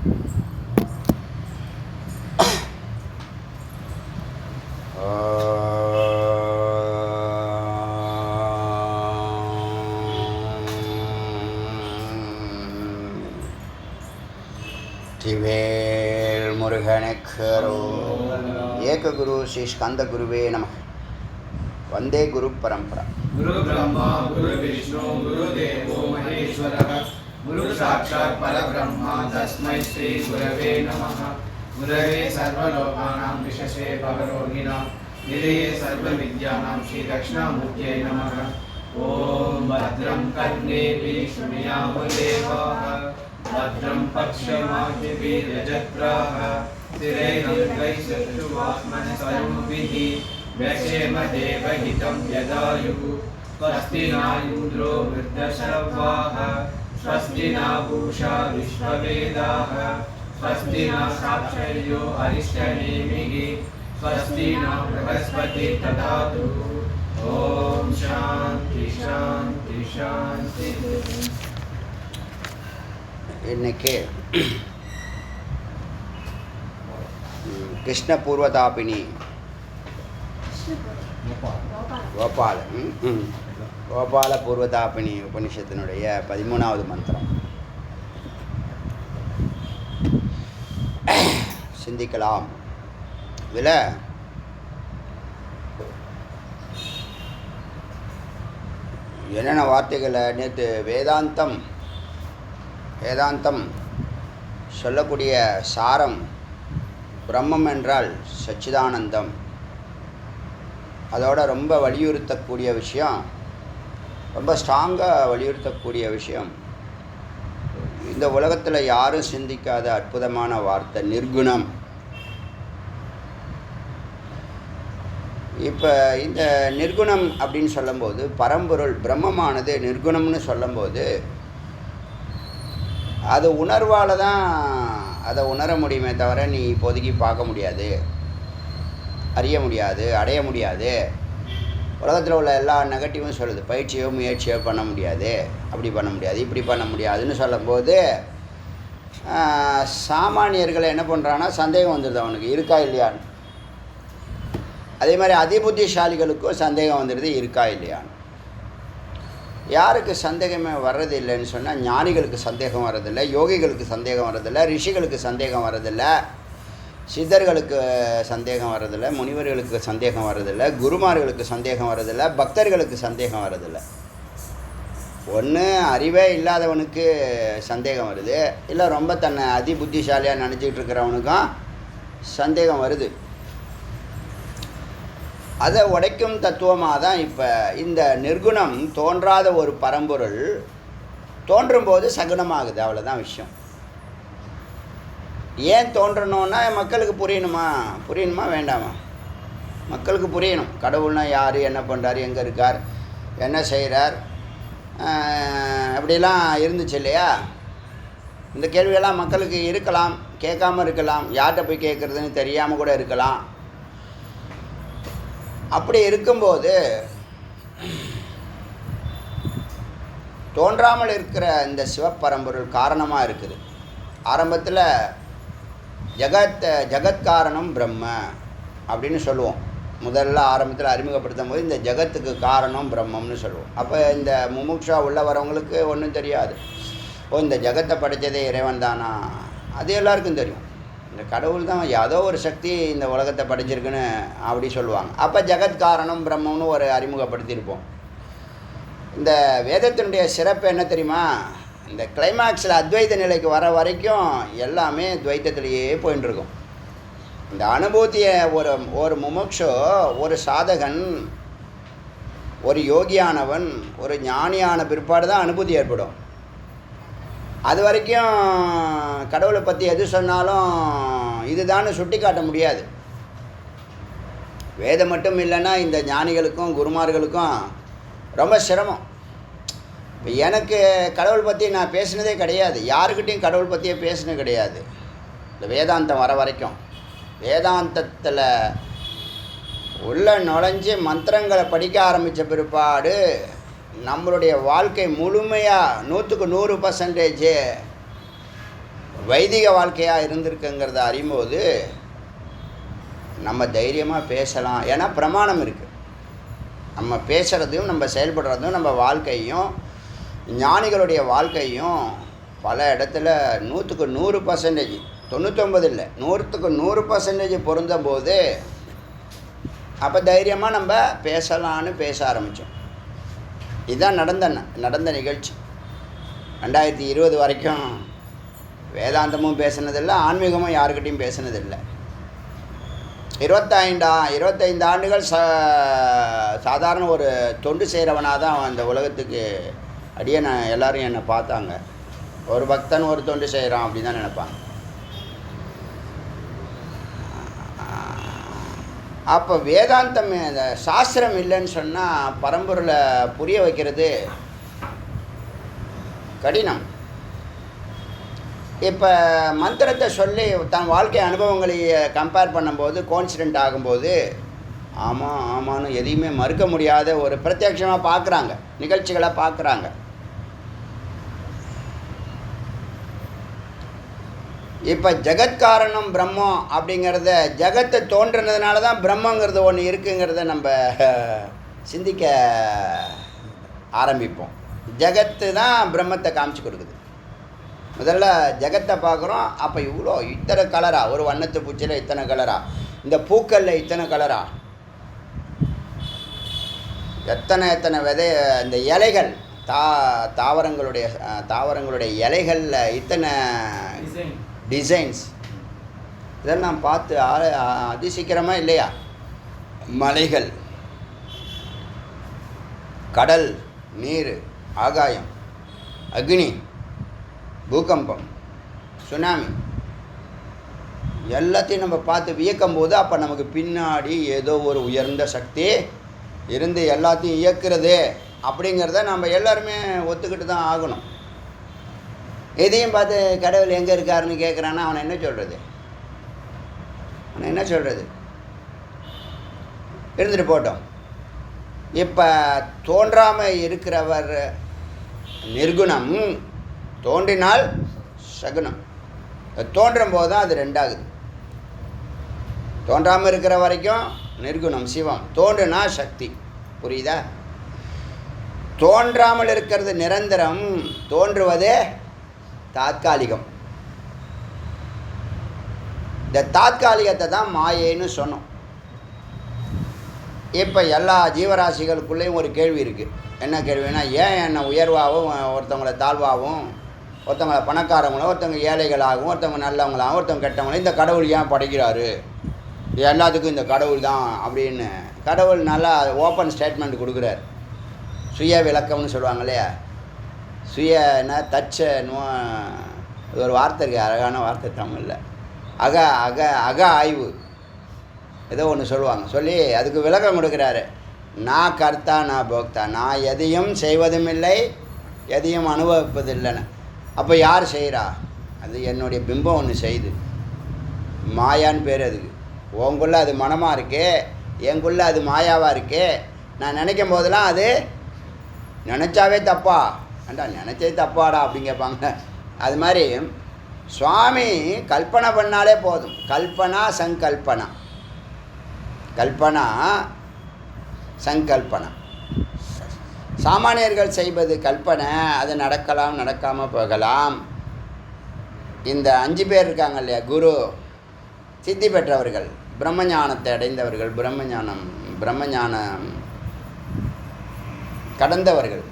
திவேல் முருகனுக்கரோ ஏக குரு ஸ்ரீ ஸ்கந்த குருவே நம. வந்தே குரு பரம்பரா. குரு பிரம்மா குரு விஷ்ணு குரு தேவோ மகேஸ்வரः குரு சாட்சாத் பரபிரம்மா தஸ்மை ஸ்ரீ குரவே நமः. குரவே சர்வலோகானாம் விஷசே பவரோகிணாம் நிலையே சர்வ வித்யானாம் ஸ்ரீ தக்ஷணாமூர்த்தியே நமः. ஓம் பத்ரம் கர்ணேபிः ஸ்ருணுயாம தேவாः भद्रं पश्यमाद्भिर्यजत्राः स्थिरैरङ्गैश्चक्षुवास्मनस्तनुभिः व्यक्षेम देवहितं यदायुः. स्वस्ति न इन्द्रो वृद्धश्रवाः स्वस्ति न पूषा विश्ववेदाः स्वस्ति न साक्षर्यो अरिष्टनेमिः स्वस्ति न बृहस्पति ददातु. ॐ शान्ति शान्ति शान्ति. இன்னைக்கு கிருஷ்ண பூர்வதாபினி கோபால பூர்வதாபினி உபனிஷத்தினுடைய 13வது மந்திரம் சிந்திக்கலாம். இதில் என்னென்ன வார்த்தைகளை நேற்று வேதாந்தம் சொல்லக்கூடிய சாரம் பிரம்மம் என்றால் சச்சிதானந்தம். அதோட ரொம்ப வலியுறுத்தக்கூடிய விஷயம், ரொம்ப ஸ்ட்ராங்காக வலியுறுத்தக்கூடிய விஷயம், இந்த உலகத்தில் யாரும் சிந்திக்காத அற்புதமான வார்த்தை நிர்குணம். இப்போ இந்த நிர்குணம் அப்படின்னு சொல்லும்போது பரம்பொருள் பிரம்மமானது நிர்குணம்னு சொல்லும்போது அது உணர்வால் தான் அதை உணர முடியுமே தவிர நீ இப்போதைக்கு பார்க்க முடியாது, அறிய முடியாது, அடைய முடியாது. உலகத்தில் உள்ள எல்லா நெகட்டிவும் சொல்லுது, பயிற்சியோ முயற்சியோ பண்ண முடியாது, அப்படி பண்ண முடியாது, இப்படி பண்ண முடியாதுன்னு சொல்லும்போது சாமானியர்களை என்ன பண்ணுறான்னா சந்தேகம் வந்துடுது, அவனுக்கு இருக்கா இல்லையான்னு. அதே மாதிரி அதிபுத்திசாலிகளுக்கும் சந்தேகம் வந்துடுது, இருக்கா இல்லையான்னு. யாருக்கு சந்தேகமே வர்றது இல்லைன்னு சொன்னால் ஞானிகளுக்கு சந்தேகம் வர்றதில்லை, யோகிகளுக்கு சந்தேகம் வர்றதில்லை, ரிஷிகளுக்கு சந்தேகம் வர்றதில்லை, சித்தர்களுக்கு சந்தேகம் வர்றதில்லை, முனிவர்களுக்கு சந்தேகம் வர்றதில்லை, குருமார்களுக்கு சந்தேகம் வர்றதில்லை, பக்தர்களுக்கு சந்தேகம் வர்றதில்லை. ஒன்று அறிவே இல்லாதவனுக்கு சந்தேகம் வருது, இல்லை ரொம்ப தன்னை அதி புத்திசாலியாக நினச்சிக்கிட்டு இருக்கிறவனுக்கும் சந்தேகம் வருது. அதை உடைக்கும் தத்துவமாக தான் இப்போ இந்த நிர்குணம் தோன்றாத ஒரு பரம்பொருள் தோன்றும்போது சகுனமாகுது. அவ்வளோதான் விஷயம். ஏன் தோன்றணுன்னா மக்களுக்கு புரியணுமா வேண்டாமா? மக்களுக்கு புரியணும். கடவுள்னா யார், என்ன பண்ணுறார், எங்கே இருக்கார், என்ன செய்கிறார், அப்படிலாம் இருந்துச்சு இல்லையா? இந்த கேள்வியெல்லாம் மக்களுக்கு இருக்கலாம், கேட்காமல் இருக்கலாம், யார்கிட்ட போய் கேட்குறதுன்னு தெரியாமல் கூட இருக்கலாம். அப்படி இருக்கும்போது தோன்றாமல் இருக்கிற இந்த சிவப்பரம்பொருள் காரணமாக இருக்குது. ஆரம்பத்தில் ஜகத்காரணம் பிரம்ம அப்படின்னு சொல்லுவோம். முதல்ல ஆரம்பத்தில் அறிமுகப்படுத்தும் போது இந்த ஜகத்துக்கு காரணம் பிரம்மம்னு சொல்லுவோம். அப்போ இந்த முமுட்சா உள்ள வரவங்களுக்கு ஒன்றும் தெரியாது. இந்த ஜகத்தை படைத்ததே இறைவன் தானா, அது எல்லாருக்கும் தெரியும். இந்த கடவுள் தான் ஏதோ ஒரு சக்தி இந்த உலகத்தை படைச்சிருக்குன்னு அப்படி சொல்லுவாங்க. அப்போ ஜகத்காரணம் பிரம்மம்னு ஒரு அறிமுகப்படுத்தியிருப்போம். இந்த வேதத்தினுடைய சிறப்பு என்ன தெரியுமா? இந்த கிளைமேக்ஸில் அத்வைத நிலைக்கு வர வரைக்கும் எல்லாமே துவைத்தத்திலேயே போயின்னு இருக்கும். இந்த அனுபூதியை ஒரு முமுட்சு, ஒரு சாதகன், ஒரு யோகியானவன், ஒரு ஞானியான பிற்பாடு தான் அனுபூதி ஏற்படும். அது வரைக்கும் கடவுளை பற்றி எது சொன்னாலும் இதுதான்னு சுட்டி காட்ட முடியாது. வேதம் மட்டும் இல்லைன்னா இந்த ஞானிகளுக்கும் குருமார்களுக்கும் ரொம்ப சிரமம். இப்போ எனக்கு கடவுள் பற்றி நான் பேசினதே கிடையாது, யாருக்கிட்டையும் கடவுள் பற்றியே பேசினது கிடையாது. இந்த வேதாந்தம் வர வரைக்கும் வேதாந்தத்தில் உள்ள நுழைஞ்சு மந்திரங்களை படிக்க ஆரம்பித்த பிற்பாடு நம்மளுடைய வாழ்க்கை முழுமையாக 100% வைதிக வாழ்க்கையாக இருந்திருக்குங்கிறத அறியும்போது நம்ம தைரியமாக பேசலாம். ஏன்னா பிரமாணம் இருக்குது. நம்ம பேசுகிறதையும் நம்ம செயல்படுறதும் நம்ம வாழ்க்கையும் ஞானிகளுடைய வாழ்க்கையும் பல இடத்துல 100க்கு 100%, 99 இல்லை, 100க்கு 100% பொருந்தும் போது அப்போ தைரியமாக நம்ம பேசலான்னு பேச ஆரம்பித்தோம். இதுதான் நடந்த நிகழ்ச்சி. 2020 வரைக்கும் வேதாந்தமும் பேசினதில்லை, ஆன்மீகமும் யாருக்கிட்டையும் பேசினதில்லை. 25 ஆண்டுகள் சாதாரண ஒரு தொண்டு செய்கிறவனாக தான் அந்த உலகத்துக்கு நான் எல்லோரும் என்னை பார்த்தாங்க. ஒரு பக்தன் ஒரு தொண்டு செய்கிறான் அப்படின்னு தான் நினைப்பாங்க. அப்போ வேதாந்தம் சாஸ்திரம் இல்லைன்னு சொன்னால் பரம்பொருளை புரிய வைக்கிறது கடினம். இப்போ மந்திரத்தை சொல்லி தன் வாழ்க்கை அனுபவங்களை கம்பேர் பண்ணும்போது கோன்சிடென்ட் ஆகும்போது ஆமான்னு எதையுமே மறுக்க முடியாத ஒரு பிரத்யட்சமாக பார்க்குறாங்க, நிகழ்ச்சிகளை பார்க்குறாங்க. இப்போ ஜெகத்காரணம் பிரம்மம் அப்படிங்கிறத ஜெகத்தை தோன்றுனதுனால தான் பிரம்மங்கிறது ஒன்று இருக்குங்கிறத நம்ம சிந்திக்க ஆரம்பிப்போம். ஜெகத்து தான் பிரம்மத்தை காமிச்சு கொடுக்குது. முதல்ல ஜெகத்தை பார்க்குறோம். அப்போ இத்தனை கலரா, ஒரு வண்ணத்து பூச்சியில் இத்தனை கலரா, இந்த பூக்களில் இத்தனை கலரா, எத்தனை விதை, இந்த இலைகள் தாவரங்களுடைய இலைகளில் இத்தனை டிசைன்ஸ், இதெல்லாம் பார்த்து அதிசீக்கிரமாக இல்லையா? மலைகள், கடல், நீர், ஆகாயம், அக்னி, பூகம்பம், சுனாமி எல்லாத்தையும் நம்ம பார்த்து வியக்கும் போது அப்போ நமக்கு பின்னாடி ஏதோ ஒரு உயர்ந்த சக்தி இருந்து எல்லாத்தையும் இயக்குறது அப்படிங்கிறத நம்ம எல்லாருமே ஒத்துக்கிட்டு தான் ஆகணும். எதையும் பார்த்து கடவுள் எங்கே இருக்காருன்னு கேட்குறான்னா அவனை என்ன சொல்கிறது? இருந்துட்டு போட்டோம். இப்போ தோன்றாமல் இருக்கிறவர் நிர்குணம், தோன்றினால் சகுனம். தோன்றும் போது தான் அது ரெண்டாகுது. தோன்றாமல் இருக்கிற வரைக்கும் நிர்குணம் சிவம், தோன்றுனா சக்தி. புரியுதா? தோன்றாமல் இருக்கிறது நிரந்தரம், தோன்றுவதே தாத்காலிகம். இந்த தாத்காலிகத்தை தான் மாயைன்னு சொன்னோம். இப்போ எல்லா ஜீவராசிகளுக்குள்ளேயும் ஒரு கேள்வி இருக்குது. என்ன கேள்வினா, ஏன் என்னை உயர்வாகவும் ஒருத்தவங்களை தாழ்வாகவும், ஒருத்தவங்களை பணக்காரங்களும் ஒருத்தவங்க ஏழைகளாகவும், ஒருத்தவங்க நல்லவங்களாகவும் ஒருத்தவங்க கெட்டவங்களும் இந்த கடவுள் ஏன் படைக்கிறாரு? எல்லாத்துக்கும் இந்த கடவுள் தான் அப்படின்னு கடவுள் நல்லா ஓப்பன் ஸ்டேட்மெண்ட் கொடுக்குறார். சுய விளக்கம்னு சொல்லுவாங்க இல்லையா? சுயனா அது ஒரு வார்த்தை இருக்குது, அழகான வார்த்தை தமிழில். அக ஆய்வு ஏதோ ஒன்று சொல்லுவாங்க. சொல்லி அதுக்கு விளக்கம் கொடுக்குறாரு. நான் கர்த்தா, நான் போக்தா, நான் எதையும் செய்வதும் இல்லை, எதையும் அனுபவிப்பதில்லைன்னு. அப்போ யார் செய்கிறா? அது என்னுடைய பிம்பம் ஒன்று செய்யுது. மாயான்னு பேர் அதுக்கு. உங்குள்ளே அது மனமாக இருக்கு, எங்குள்ளே அது மாயாவாக இருக்கு. நான் நினைக்கும் போதெல்லாம் அது நினச்சாவே தப்பா, ஏண்டா நினச்சே தப்பாடா அப்படின்னு கேட்பாங்க. அது மாதிரி சுவாமி கல்பனை பண்ணாலே போதும். கல்பனா சங்கல்பனா, கல்பனா சங்கல்பனா. சாமானியர்கள் செய்வது கல்பனை, அது நடக்கலாம், நடக்காமல் போகலாம். இந்த 5 பேர் இருக்காங்க இல்லையா, குரு, சித்தி பெற்றவர்கள், பிரம்மஞானத்தை அடைந்தவர்கள், பிரம்மஞானம் கடந்தவர்கள்,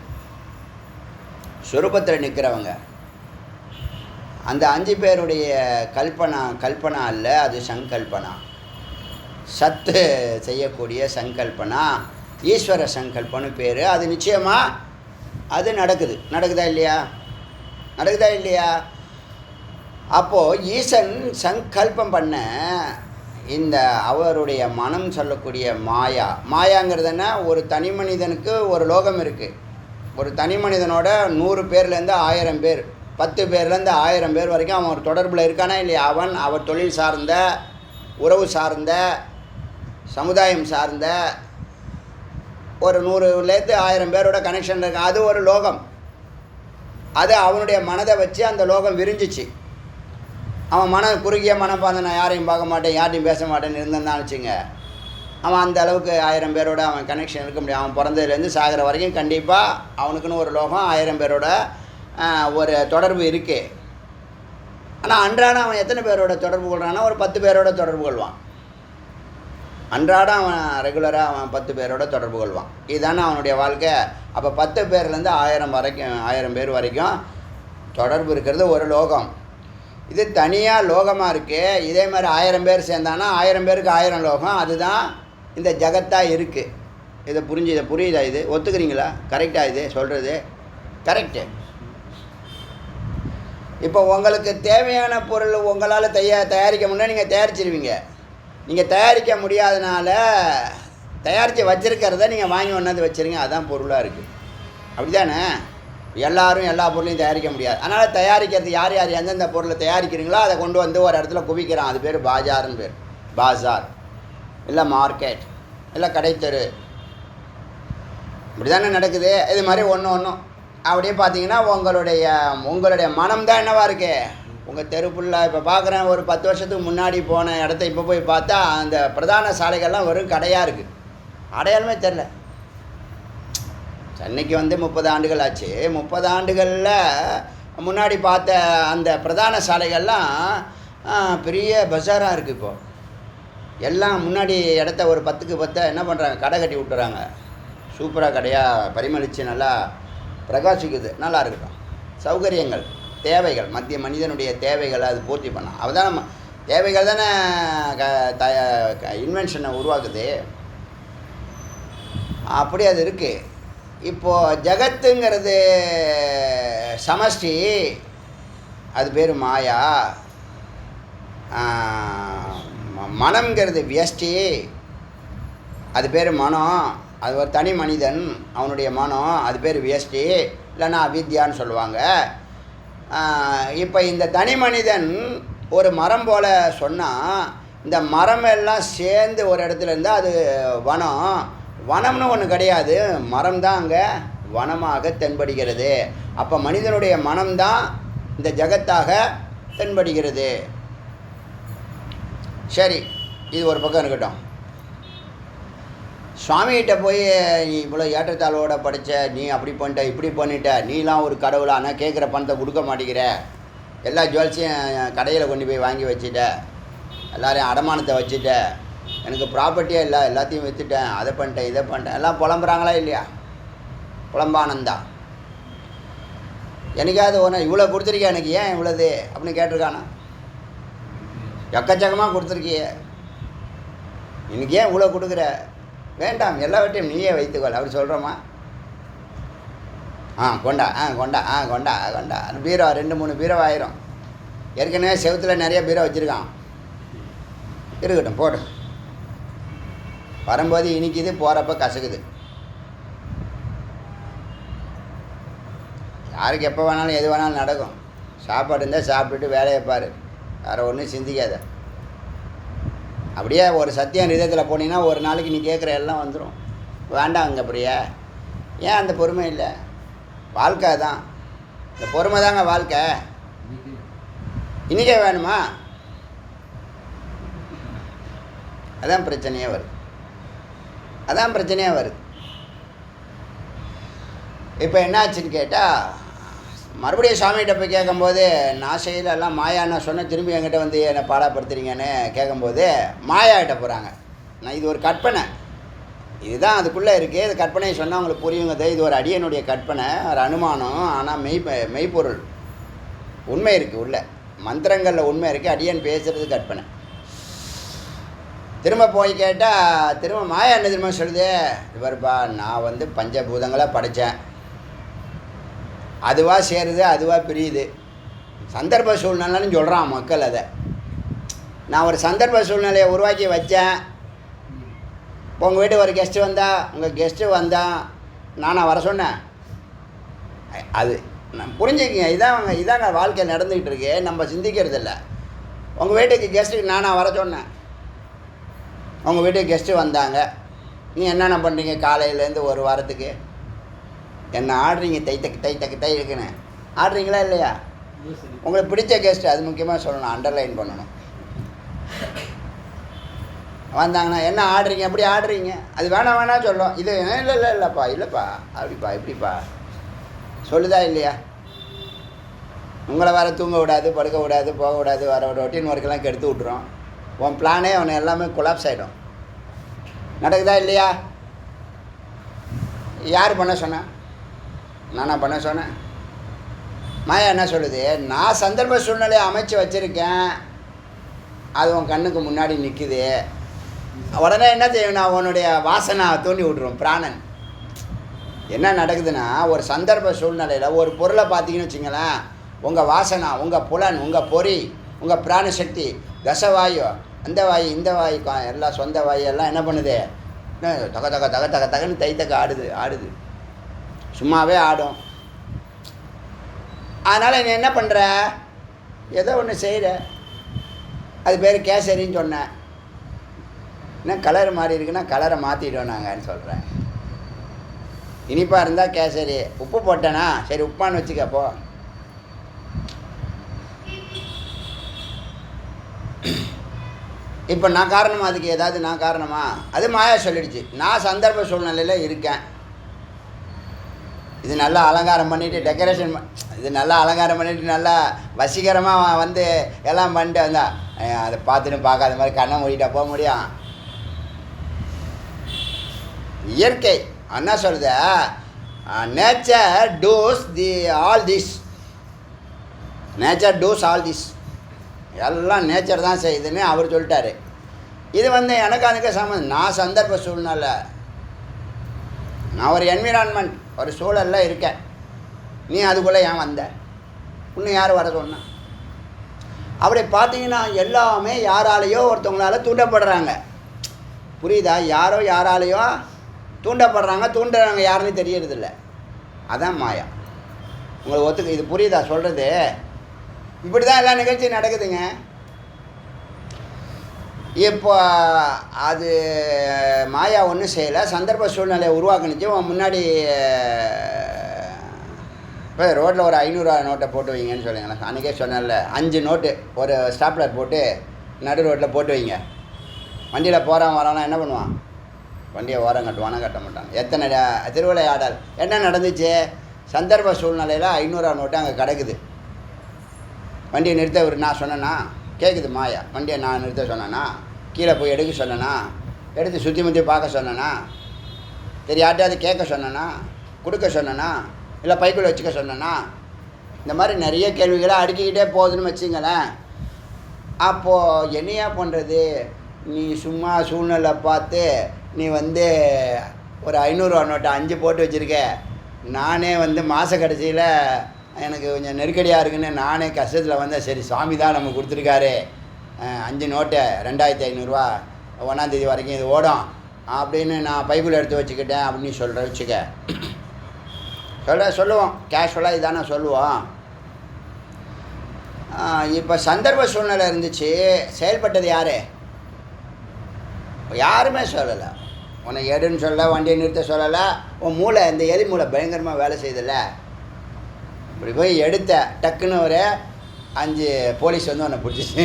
சொரூபத்தில் நிற்கிறவங்க. அந்த 5 பேருடைய கல்பனா அல்ல, அது சங்கல்பனா. சத்து செய்யக்கூடிய சங்கல்பனா, ஈஸ்வர சங்கல்பன்னு பேர். அது நிச்சயமாக அது நடக்குதா இல்லையா? அப்போது ஈசன் சங்கல்பம் பண்ண இந்த அவருடைய மனம் சொல்லக்கூடிய மாயாங்கிறதுனா, ஒரு தனி மனிதனுக்கு ஒரு லோகம் இருக்குது. ஒரு தனி மனிதனோட 100 பேர்லேருந்து 1000 பேர், 10 பேர்லேருந்து 1000 பேர் வரைக்கும் அவன் ஒரு தொடர்பில் இருக்கானா இல்லையா? அவர் தொழில் சார்ந்த, உறவு சார்ந்த, சமுதாயம் சார்ந்த ஒரு 100லேருந்து 1000 பேரோட கனெக்ஷன் இருக்கு. அது ஒரு லோகம். அது அவனுடைய மனதை வச்சு அந்த லோகம் விரிஞ்சிச்சு. அவன் குறுகிய மனப்பாந்து நான் யாரையும் பார்க்க மாட்டேன் யார்ட்டையும் பேச மாட்டேன்னு இருந்தான்னு வச்சுங்க, அவன் அந்த அளவுக்கு 1000 பேரோட அவன் கனெக்ஷன் இருக்க முடியும். அவன் பிறந்ததுலேருந்து சாகிற வரைக்கும் கண்டிப்பாக அவனுக்குன்னு ஒரு லோகம் 1000 பேரோட ஒரு தொடர்பு இருக்குது. ஆனால் அன்றாடம் அவன் எத்தனை பேரோட தொடர்பு கொள்கிறான்னா ஒரு 10 பேரோட தொடர்பு கொள்வான். அன்றாடம் அவன் ரெகுலராக அவன் 10 பேரோட தொடர்பு கொள்வான். இதுதானே அவனுடைய வாழ்க்கை. அப்போ 10 பேர்லேருந்து 1000 பேர் வரைக்கும் தொடர்பு இருக்கிறது ஒரு லோகம். இது தனியாக லோகமாக இருக்குது. இதே மாதிரி 1000 பேர் சேர்ந்தானா 1000 பேருக்கு 1000 லோகம். அதுதான் இந்த ஜகத்தாக இருக்குது. இதை புரியுதா? இது ஒத்துக்கிறீங்களா? கரெக்டாக இது சொல்கிறது கரெக்டு. இப்போ உங்களுக்கு தேவையான பொருள் உங்களால் தயாரிக்க முடியாது, நீங்கள் தயாரிச்சிருவீங்க. நீங்கள் தயாரிக்க முடியாதனால தயாரித்து வச்சுருக்கிறத நீங்கள் வாங்கி ஒன்றாந்து வச்சுருங்க. அதுதான் பொருளாக இருக்குது. அப்படி தானே? எல்லோரும் எல்லா பொருளையும் தயாரிக்க முடியாது. அதனால் தயாரிக்கிறது யார் எந்தெந்த பொருளை தயாரிக்கிறீங்களோ அதை கொண்டு வந்து ஒரு இடத்துல குவிக்கிறான். அது பேர் பாஜார்னு பேர். பாஜார் இல்லை மார்க்கெட் இல்லை கடைத்தெரு. இப்படி தானே நடக்குது. இது மாதிரி ஒன்றும் அப்படியே பார்த்தீங்கன்னா உங்களுடைய மனம் தான் என்னவா இருக்கு. உங்கள் தெருப்புள்ள இப்போ பார்க்குறேன், ஒரு 10 வருஷத்துக்கு முன்னாடி போன இடத்த இப்போ போய் பார்த்தா அந்த பிரதான சாலைகள்லாம் வெறும் கடையாக இருக்குது. அடையாளமே தெரில. சென்னைக்கு வந்து 30 ஆண்டுகள் ஆச்சு. 30 ஆண்டுகளில் முன்னாடி பார்த்த அந்த பிரதான சாலைகள்லாம் பெரிய பஜாராக இருக்குது. இப்போது எல்லாம் முன்னாடி இடத்த ஒரு 10க்கு 10 என்ன பண்ணுறாங்க, கடை கட்டி விட்டுறாங்க. சூப்பராக கடையாக பரிமளித்து நல்லா பிரகாசிக்குது. நல்லா இருக்கட்டும். சௌகரியங்கள், தேவைகள், மத்திய மனிதனுடைய தேவைகளை அது பூர்த்தி பண்ணலாம். அதுதான் நம்ம தேவைகள் தானே இன்வென்ஷனை உருவாக்குது. அப்படி அது இருக்குது. இப்போது ஜகத்துங்கிறது சமஷ்டி, அது பேர் மாயா. மனம்ங்கிறது வியஷ்டி, அது பேர் மனம். அது ஒரு தனி மனிதன், அவனுடைய மனம், அது பேர் வியஷ்டி, இல்லைன்னா அவித்யான்னு சொல்லுவாங்க. இப்போ இந்த தனி மனிதன் ஒரு மரம் போல் சொன்னால், இந்த மரம் எல்லாம் சேர்ந்து ஒரு இடத்துல இருந்தால் அது வனம். வனம்னு ஒன்று கிடையாது, மரம் தான் அங்கே வனமாக தென்படுகிறது. அப்போ மனிதனுடைய மனம்தான் இந்த ஜகத்தாக தென்படுகிறது. சரி, இது ஒரு பக்கம் இருக்கட்டும். சுவாமிகிட்ட போய் நீ இவ்வளோ ஏற்றத்தாழ்வோட படித்த, நீ அப்படி பண்ணிட்ட இப்படி பண்ணிட்ட, நீலாம் ஒரு கடவுளா, ஆனால் கேட்குற பணத்தை கொடுக்க மாட்டேங்கிற, எல்லா ஜுவல்ஸையும் கடையில் கொண்டு போய் வாங்கி வச்சுட்ட, எல்லோரையும் அடமானத்தை வச்சுட்ட, எனக்கு ப்ராப்பர்ட்டியே இல்லை, எல்லாத்தையும் விற்றுட்டேன், அதை பண்ணிட்டேன் இதை பண்ணிட்டேன், எல்லாம் புலம்புறாங்களா இல்லையா? புலம்பானந்தா. எனக்காவது ஒன்று இவ்வளோ கொடுத்துருக்கியா, எனக்கு ஏன் இவ்வளோது அப்படின்னு கேட்டிருக்கானா? எக்கச்சக்கமாக கொடுத்துருக்கிய, எனக்கு ஏன் இவ்வளோ கொடுக்குற? வேண்டாம், எல்லாவற்றையும் நீயே வைத்துக்கொள் அப்படி சொல்கிறோமா? கொண்டா கொண்டா கொண்டா கொண்டா. பீரோ 2-3 பீரோ ஆயிரும். ஏற்கனவே செவத்தில் நிறைய பீரோ வச்சுருக்கான். இருக்கட்டும், போடு. வரும்போது இனிக்குது, போகிறப்ப கசக்குது. யாருக்கு எப்போ வேணாலும் எது வேணாலும் நடக்கும். சாப்பாடு இருந்தால் சாப்பிட்டுட்டு வேலையை பாரு, வேறு ஒன்றும் சிந்திக்காத. அப்படியே ஒரு சத்தியம் ஹிருதயத்தில் போனீங்கன்னா ஒரு நாளைக்கு நீ கேட்குற எல்லாம் வந்துடும். வேண்டாம் அங்கே அப்படியே. ஏன் அந்த பொறுமை இல்லை? வாழ்க்கை தான், இந்த பொறுமை தாங்க வாழ்க்கை. இன்றைக்கே வேணுமா? அதான் பிரச்சனையே வருது. இப்போ என்னாச்சுன்னு கேட்டால், மறுபடியும் சாமிகிட்ட போய் கேட்கும்போது, நான் செய்யல எல்லாம் மாயா, நான் சொன்ன திரும்பி என்கிட்ட வந்து என்னை பாடாப்படுத்துறீங்கன்னு கேட்கும்போது மாயாகிட்ட போகிறாங்க. நான் இது ஒரு கற்பனை, இதுதான் அதுக்குள்ளே இருக்குது. இது கற்பனையை சொன்னால் அவங்களுக்கு புரியுங்கிறது. இது ஒரு அடியனுடைய கற்பனை, ஒரு அனுமானம். ஆனால் மெய்ப்பொருள் உண்மை இருக்குது, உள்ள மந்திரங்களில் உண்மை இருக்குது. அடியன் பேசுகிறது கற்பனை. திரும்ப போய் கேட்டால் திரும்ப மாயா என்ன திரும்ப சொல்லுது, இவர்ப்பா நான் வந்து பஞ்சபூதங்களாக படைத்தேன், அதுவாக சேருது, அதுவாக பிரியுது, சந்தர்ப்ப சூழ்நிலைன்னு சொல்கிறான் மக்கள். அதை நான் ஒரு சந்தர்ப்ப சூழ்நிலையை உருவாக்கி வச்சேன். உங்கள் வீட்டுக்கு ஒரு கெஸ்ட்டு வந்தால், உங்கள் கெஸ்ட்டு வந்தால் நானாக வர சொன்னேன்? அது நான் புரிஞ்சுக்கிங்க. இதாங்க வாழ்க்கை நடந்துக்கிட்டு இருக்கு, நம்ம சிந்திக்கிறது இல்லை. உங்கள் வீட்டுக்கு கெஸ்ட்டுக்கு நானாக வர சொன்னேன், உங்கள் வீட்டுக்கு கெஸ்ட்டு வந்தாங்க, நீ என்னென்ன பண்ணுறீங்க காலையிலேருந்து ஒரு வாரத்துக்கு? என்ன ஆடுறீங்க, தை இருக்குன்னு ஆடுறீங்களா இல்லையா? உங்களுக்கு பிடிச்ச கெஸ்ட், அது முக்கியமாக சொல்லணும், அண்டர்லைன் பண்ணணும். வந்தாங்கன்னா என்ன ஆடுறீங்க, எப்படி ஆடுறீங்க, அது வேணாம் சொல்லும். இது இல்லைப்பா அப்படிப்பா இப்படிப்பா சொல்லுதா இல்லையா? உங்களை வேறு தூங்க விடாது, படுக்க விடாது, போக விடாது, வர ரொட்டீன் ஒர்க்கெல்லாம் கெடுத்து விட்றோம். உன் பிளானே அவனை எல்லாமே கொலாப்ஸ் ஆகிடும். நடக்குதா இல்லையா? யார் பண்ண சொன்னேன்? நானா பண்ண சொன்னேன்? மாயா என்ன சொல்லுது? நான் சந்தர்ப்ப சூழ்நிலையை அமைச்சு வச்சுருக்கேன், அது உன் கண்ணுக்கு முன்னாடி நிற்குது. உடனே என்ன செய்யணும்? அவனுடைய வாசனை தூண்டி விட்ருவோம் பிராணன். என்ன நடக்குதுன்னா, ஒரு சந்தர்ப்ப சூழ்நிலையில் ஒரு பொருளை பார்த்தீங்கன்னு வச்சுங்களேன், உங்கள் வாசனை, உங்கள் புலன், உங்கள் பொறி, உங்கள் பிராணசக்தி, தசவாயு, அந்த வாயு இந்த வாயு எல்லாம் சொந்த வாயு எல்லாம் என்ன பண்ணுது? தக தக தக தக தகன்னு தைத்தக்க ஆடுது. சும்மாவே ஆடும். அதனால் நீ என்ன பண்ணுற? ஏதோ ஒன்று செய்கிற. அது பேர் கேசரின்னு சொன்னேன். என்ன கலர் மாறி இருக்குன்னா கலரை மாற்றிட்டோம் நாங்கன்னு சொல்கிறேன். இனிப்பாக இருந்தால் கேசரி, உப்பு போட்டேனா சரி உப்பான்னு வச்சுக்கப்போ. இப்போ நான் காரணமா? அதுக்கு ஏதாவது நான் காரணமா? அது மாயா சொல்லிடுச்சு. நான் சந்தர்ப்ப சூழ்நிலையில் இருக்கேன். இது நல்லா அலங்காரம் பண்ணிவிட்டு டெக்கரேஷன், இது நல்லா அலங்காரம் பண்ணிவிட்டு நல்லா வசீகரமாக வந்து எல்லாம் பண்ணிட்டு வந்தா அதை பார்த்துட்டு பார்க்காத மாதிரி கண்ணை மூடிட்டா போக முடியும்? இயற்கை என்ன சொல்லுது? Nature does all this. Nature does all this. எல்லாம் நேச்சர் தான் செய்யுதுன்னு அவர் சொல்லிட்டாரு. இது வந்து எனக்கு அதுக்கு சம்மந்தம். நான் சந்தர்ப்ப சூழ்நிலை, நான் ஒரு என்விரான்மெண்ட், ஒரு சூழலில் இருக்கேன். நீ அதுக்குள்ளே ஏன் வந்த? இன்னும் யார் வர சொன்னா? அப்படி பார்த்தீங்கன்னா எல்லாமே யாராலேயோ ஒருத்தவங்களால தூண்டப்படுறாங்க. புரியுதா? யாராலேயோ தூண்டுறாங்க யாருன்னு தெரியறதில்ல. அதான் மாயா. உங்களுக்கு ஒத்துக்கு இது புரியுதா சொல்கிறது? இப்படி தான் எல்லா நிகழ்ச்சியும் நடக்குதுங்க. இப்போ அது மாயா ஒன்றும் செய்யலை, சந்தர்ப்ப சூழ்நிலையை உருவாக்குனுச்சு. முன்னாடி இப்போ ரோட்டில் ஒரு 500 நோட்டை போட்டு வைங்கன்னு சொல்லுங்களேன். அன்றைக்கே சொன்னேன்ல, 5 நோட்டு ஒரு ஸ்டாப்லர் போட்டு நடு ரோட்டில் போட்டு வைங்க. வண்டியில் போகிறான் வரானா என்ன பண்ணுவான்? வண்டியை ஓரம் கட்டுவானா? கட்ட மாட்டான். எத்தனை திருவிளையாடல் என்ன நடந்துச்சு? சந்தர்ப்ப சூழ்நிலையில் 500 நோட்டு அங்கே கிடக்குது. வண்டியை நிறுத்த நான் சொன்னேன்னா கேட்குது மாயா. வண்டியை நான் நிறுத்த சொன்னேன்னா, கீழே போய் எடுக்க சொன்னேன்னா, எடுத்து சுற்றி முற்றி பார்க்க சொன்னேன்னா, யார்ட்டையாவது கேட்க சொன்னேன்னா, கொடுக்க சொன்னேன்னா, இல்லை பைக்குள்ளே வச்சுக்க சொன்னேன்னா, இந்த மாதிரி நிறைய கேள்விகளை அடுக்கிக்கிட்டே போகுதுன்னு வச்சுங்களேன். அப்போது என்னையா பண்ணுறது? நீ சும்மா சூழ்நிலை பார்த்து நீ வந்து ஒரு 500 நோட்டை 5 போட்டு வச்சுருக்க. நானே வந்து மாத கடைசியில் எனக்கு கொஞ்சம் நெருக்கடியாக இருக்குன்னு நானே கஷ்டத்தில் வந்தேன். சரி சாமி தான் நம்ம கொடுத்துருக்காரு, 5 நோட்டு 2500 1ஆம் தேதி வரைக்கும் இது ஓடும் அப்படின்னு நான் பைக்குள்ளே எடுத்து வச்சுக்கிட்டேன் அப்படின்னு வச்சுக்க சொல்லுவோம். கேஷுவலாக இதானே சொல்லுவோம். இப்போ சந்தர்ப்ப சூழ்நிலை இருந்துச்சு, செயல்பட்டது யார்? யாருமே சொல்லலை. உன்னை எடுன்னு சொல்லலை, வண்டியை நிறுத்த சொல்லலை. உன் மூளை, இந்த எலி மூளை பயங்கரமாக வேலை செய்யுதில்ல. இப்படி போய் எடுத்த டக்குன்னு ஒரு 5 போலீஸ் வந்து உன்னை பிடிச்சிச்சு.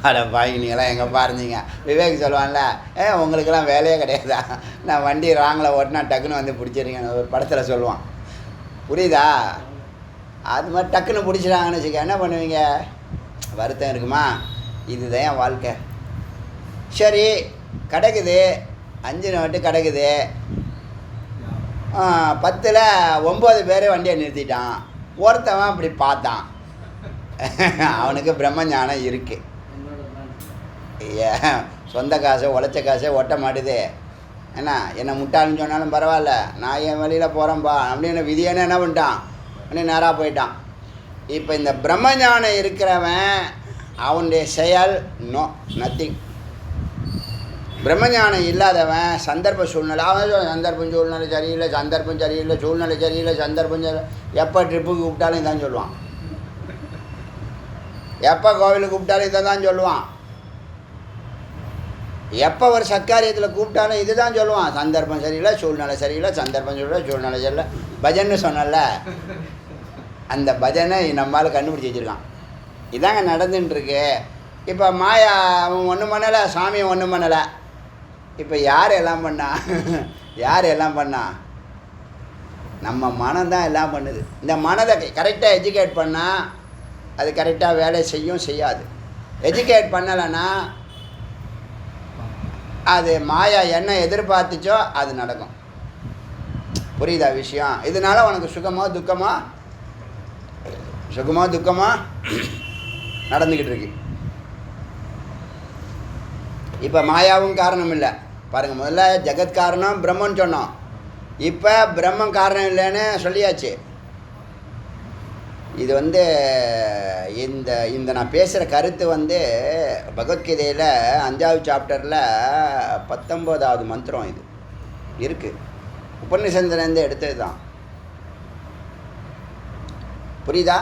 அட பாய், நீங்களாம் எங்கே பாருந்தீங்க? விவேக் சொல்லுவான்ல, உங்களுக்கெல்லாம் வேலையே கிடையாதா, நான் வண்டி ராங்கில் ஓட்டினா டக்குன்னு வந்து பிடிச்சிருங்கன்னு ஒரு படத்தில் சொல்லுவான். புரியுதா? அது மாதிரி டக்குன்னு பிடிச்சிடாங்கன்னு வச்சுக்க என்ன பண்ணுவீங்க? வருத்தம் இருக்குமா? இதுதான் என் வாழ்க்கை. சரி கிடைக்குது, 5 நோட்டு கிடைக்குது. 10ல் 9 பேர் வண்டியை நிறுத்திட்டான். ஒருத்தவன் அப்படி பார்த்தான், அவனுக்கு பிரம்மஞானம் இருக்குது. சொந்த காசை உழைச்ச காசை ஒட்ட மாட்டுது. என்னை முட்டாள்னு சொன்னாலும் பரவாயில்ல, நான் என் வழியில் போகிறேன்ப்பா அப்படின்னு விதியான என்ன பண்ணிட்டான்? அப்படின்னு நேராக போயிட்டான். இப்போ இந்த பிரம்மஞானம் இருக்கிறவன் அவனுடைய செயல் நத்திங். பிரம்மஞானம் இல்லாதவன் சந்தர்ப்ப சூழ்நிலை, அவன் சந்தர்ப்பம் சூழ்நிலை சரியில்லை, சந்தர்ப்பம் சரியில்லை, சூழ்நிலை சரியில்லை, சந்தர்ப்பம் சரி. எப்போ ட்ரிப்புக்கு கூப்பிட்டாலும் இதான் சொல்லுவான், எப்போ கோவிலுக்கு கூப்பிட்டாலும் இதை தான் சொல்லுவான், எப்போ ஒரு சத்காரியத்தில் கூப்பிட்டாலும் இது தான் சொல்லுவான். சந்தர்ப்பம் சரியில்லை, சூழ்நிலை சரியில்லை, சந்தர்ப்பம் சரியில்லை, சூழ்நிலை சரியில்லை. பஜன்னு சொன்னல, அந்த பஜனை நம்மளால் கண்டுபிடிச்சி வச்சுருக்கான். இதாங்க நடந்துட்டுருக்கு. இப்போ மாயா அவன் ஒன்றும் பண்ணலை, சாமியை ஒன்றும் பண்ணலை. இப்போ யார் எல்லாம் பண்ணா? யார் எல்லாம் பண்ணா? நம்ம மனம்தான் எல்லாம் பண்ணுது. இந்த மனதை கரெக்டாக எஜுகேட் பண்ணால் அது கரெக்டாக வேலை செய்யும், செய்யாது. எஜுகேட் பண்ணலைன்னா அது மாயா என்ன எதிர்பார்த்துச்சோ அது நடக்கும். புரியுதா விஷயம்? இதனால உனக்கு சுகமோ துக்கமோ நடந்துக்கிட்டு இருக்கு. இப்போ மாயாவும் காரணம் இல்லை பாருங்கள். முதல்ல ஜெகத் காரணம் பிரம்மன்னு சொன்னோம். இப்போ பிரம்மம் காரணம் இல்லைன்னு சொல்லியாச்சு. இது இந்த நான் பேசுகிற கருத்து பகவத்கீதையில் 5வது சாப்டரில் 19வது மந்திரம் இது இருக்குது. உபநிஷத்துலேருந்து எடுத்தது தான். புரியுதா?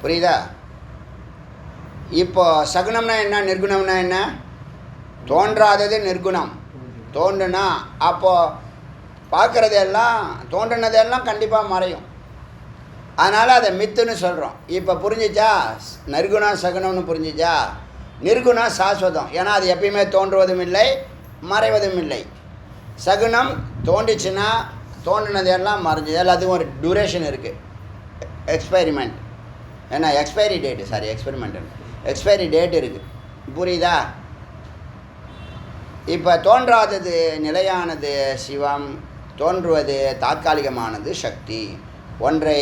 புரியுதா? இப்போ சகுனம்னா என்ன, நிர்குணம்னா என்ன? தோன்றாதது நிர்குணம். தோன்றுனா அப்போது பார்க்குறதெல்லாம் தோன்றினதெல்லாம் கண்டிப்பாக மறையும். அதனால் அதை மித்துன்னு சொல்கிறோம். இப்போ புரிஞ்சிச்சா? நிர்குணம் சகுனம்னு புரிஞ்சிச்சா? நிர்குணம் சாஸ்வதம். ஏன்னா அது எப்பயுமே தோன்றுவதும் இல்லை, மறைவதும் இல்லை. சகுனம் தோன்றிச்சுன்னா தோன்றினதெல்லாம் மறைஞ்சது. எல்லாத்துக்கும் ஒரு டியூரேஷன் இருக்குது. எக்ஸ்பெரிமெண்ட் ஏன்னா எக்ஸ்பைரி டேட் இருக்குது. புரியுதா? இப்போ தோன்றாதது நிலையானது சிவம், தோன்றுவது தற்காலிகமானது சக்தி. ஒன்றை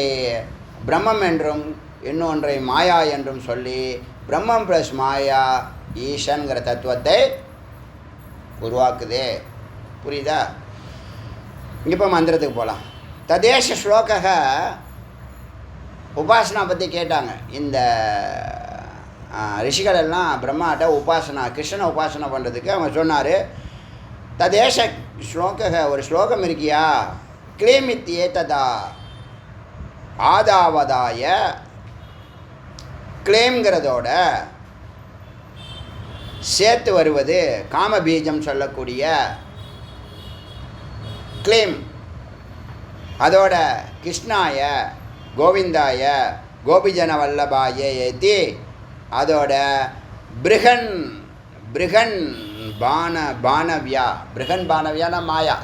பிரம்மம் என்றும் இன்னொன்றை மாயா என்றும் சொல்லி பிரம்மம் ப்ளஸ் மாயா ஈசன்கிற தத்துவத்தை உருவாக்குதே. புரியுதா? இப்போ மந்திரத்துக்கு போகலாம். ததேஷ ஸ்லோக உபாசனா பற்றி கேட்டாங்க. இந்த ரிஷிகள் எல்லாம் பிரம்மாட்ட உபாசனா, கிருஷ்ணனை உபாசனை பண்ணுறதுக்கு அவங்க சொன்னார். ததேஷ ஸ்லோக, ஒரு ஸ்லோகம் இருக்கியா? கிளேமித்தியே ததா ஆதாவதாய. கிளேம்ங்கிறதோட சேர்த்து வருவது காமபீஜம் சொல்லக்கூடிய கிளேம். அதோட கிருஷ்ணாய கோவிந்தாய கோபிஜன வல்லபாய ஏத்தி அதோட பிருகன் பானவியா. பிருகன் பானவியானா மாயா,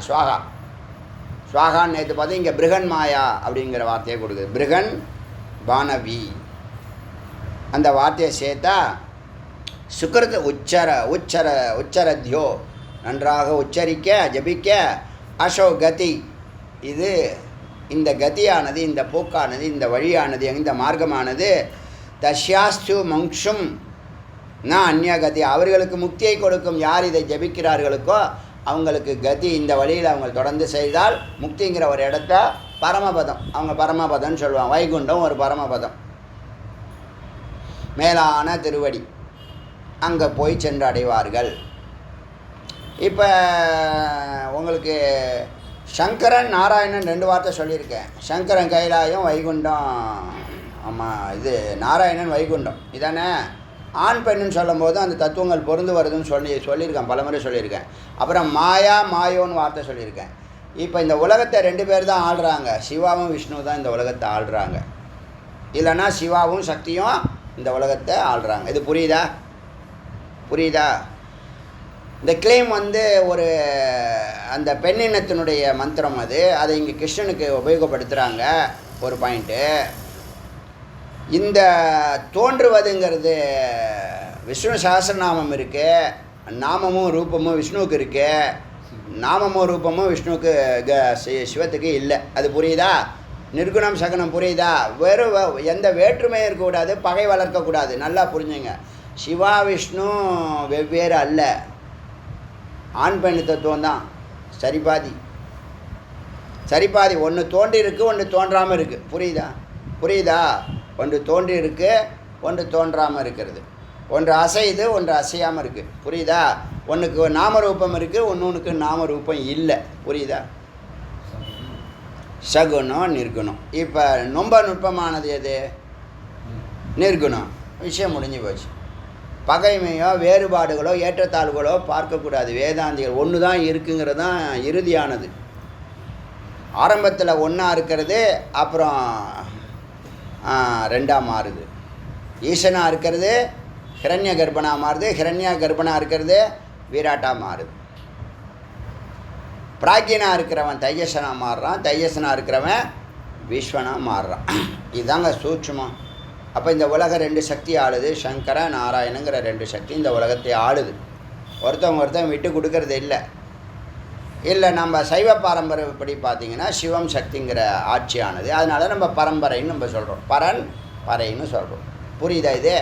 ஸ்வாகான்னு நேற்று பார்த்தா இங்கே பிருகன் மாயா அப்படிங்கிற வார்த்தையை கொடுக்குது. பிருகன் பானவி அந்த வார்த்தையை சேர்த்தா சுக்கிருத் உச்சரத்யோ நன்றாக உச்சரிக்க ஜபிக்க அசோ கதி. இது இந்த கதியானது, இந்த போக்கானது, இந்த வழியானது, இந்த மார்க்கமானது தஸ்யாஸ்து மங்ஷும் ந அந்நிய கதி. அவர்களுக்கு முக்தியை கொடுக்கும். யார் இதை ஜபிக்கிறார்களுக்கோ அவங்களுக்கு கதி. இந்த வழியில் அவங்க தொடர்ந்து செய்தால் முக்திங்கிற ஒரு இடத்த பரமபதம், அவங்க பரமபதம்னு சொல்லுவாங்க. வைகுண்டம் ஒரு பரமபதம், மேலான திருவடி, அங்கே போய் சென்று அடைவார்கள். இப்போ உங்களுக்கு சங்கரன் நாராயணன் 2 வார்த்தை சொல்லியிருக்கேன். சங்கரன் கைலாயம், வைகுண்டம். ஆமாம், இது நாராயணன் வைகுண்டம். இதானே? ஆண் பெண்ணுன்னு சொல்லும் போது அந்த தத்துவங்கள் பொருந்து வருதுன்னு சொல்லியிருக்கேன், பலமுறை சொல்லியிருக்கேன். அப்புறம் மாயோன்னு வார்த்தை சொல்லியிருக்கேன். இப்போ இந்த உலகத்தை 2 பேர் தான் ஆள்றாங்க. சிவாவும் விஷ்ணு தான் இந்த உலகத்தை ஆள்றாங்க. இல்லைன்னா சிவாவும் சக்தியும் இந்த உலகத்தை ஆள்றாங்க. இது புரியுதா? இந்த கிளைம் ஒரு அந்த பெண்ணினத்தினுடைய மந்திரம். அதை இங்கே கிருஷ்ணனுக்கு உபயோகப்படுத்துகிறாங்க. ஒரு பாயிண்ட்டு. இந்த தோன்றுவதுங்கிறது விஷ்ணு சஹஸ்ரநாமம் இருக்குது, நாமமும் ரூபமும் விஷ்ணுவுக்கு இருக்குது, நாமமும் ரூபமும் விஷ்ணுவுக்கு சிவத்துக்கு இல்லை. அது புரியுதா? நிர்குணம் சகுனம் புரியுதா? எந்த வேற்றுமையும் இருக்கக்கூடாது, பகை வளர்க்கக்கூடாது. நல்லா புரிஞ்சுங்க. சிவா விஷ்ணு வெவ்வேறு அல்ல, ஆண் பெண் தத்துவம் தான். சரிபாதி. ஒன்று தோன்றி இருக்குது, ஒன்று தோன்றாமல் இருக்குது. புரியுதா? ஒன்று தோன்றி இருக்கு, ஒன்று தோன்றாமல் இருக்கிறது. ஒன்று அசைது, ஒன்று அசையாமல் இருக்குது. புரியுதா? ஒன்றுக்கு நாமரூபம் இருக்குது, ஒன்றுக்கு நாமரூபம் இல்லை. புரியுதா? சகுனம் நிர்குணம். இப்போ ரொம்ப நுட்பமானது எது? நிர்குணம். விஷயம் முடிஞ்சு போச்சு. பகைமையோ வேறுபாடுகளோ ஏற்றத்தாழ்வுகளோ பார்க்கக்கூடாது. வேதாந்திகள் ஒன்று தான் இருக்குங்கிறது தான் இறுதியானது. ஆரம்பத்தில் ஒன்றா இருக்கிறது, அப்புறம் ரெண்டாக மாறுது. ஈசனாக இருக்கிறது ஹிரண்ய கர்ப்பனாக மாறுது, ஹிரண்யா கர்ப்பனாக இருக்கிறது வீராட்டாக மாறுது. பிராக்யனாக இருக்கிறவன் தையசனாக மாறுறான், தையசனாக இருக்கிறவன் விஸ்வனாக மாறுறான். இதுதாங்க சூட்சுமம். அப்போ இந்த உலகம் 2 சக்தி ஆளுது. சங்கர நாராயணங்கிற 2 சக்தி இந்த உலகத்தை ஆளுது. ஒருத்தவங்க விட்டு கொடுக்கறது இல்லை. நம்ம சைவ பாரம்பரியப்படி பார்த்திங்கன்னா சிவம் சக்திங்கிற ஆட்சியானது. அதனால நம்ம பரம்பரைன்னு நம்ம சொல்கிறோம், பரன் பறைன்னு சொல்கிறோம். புரியுதா? இது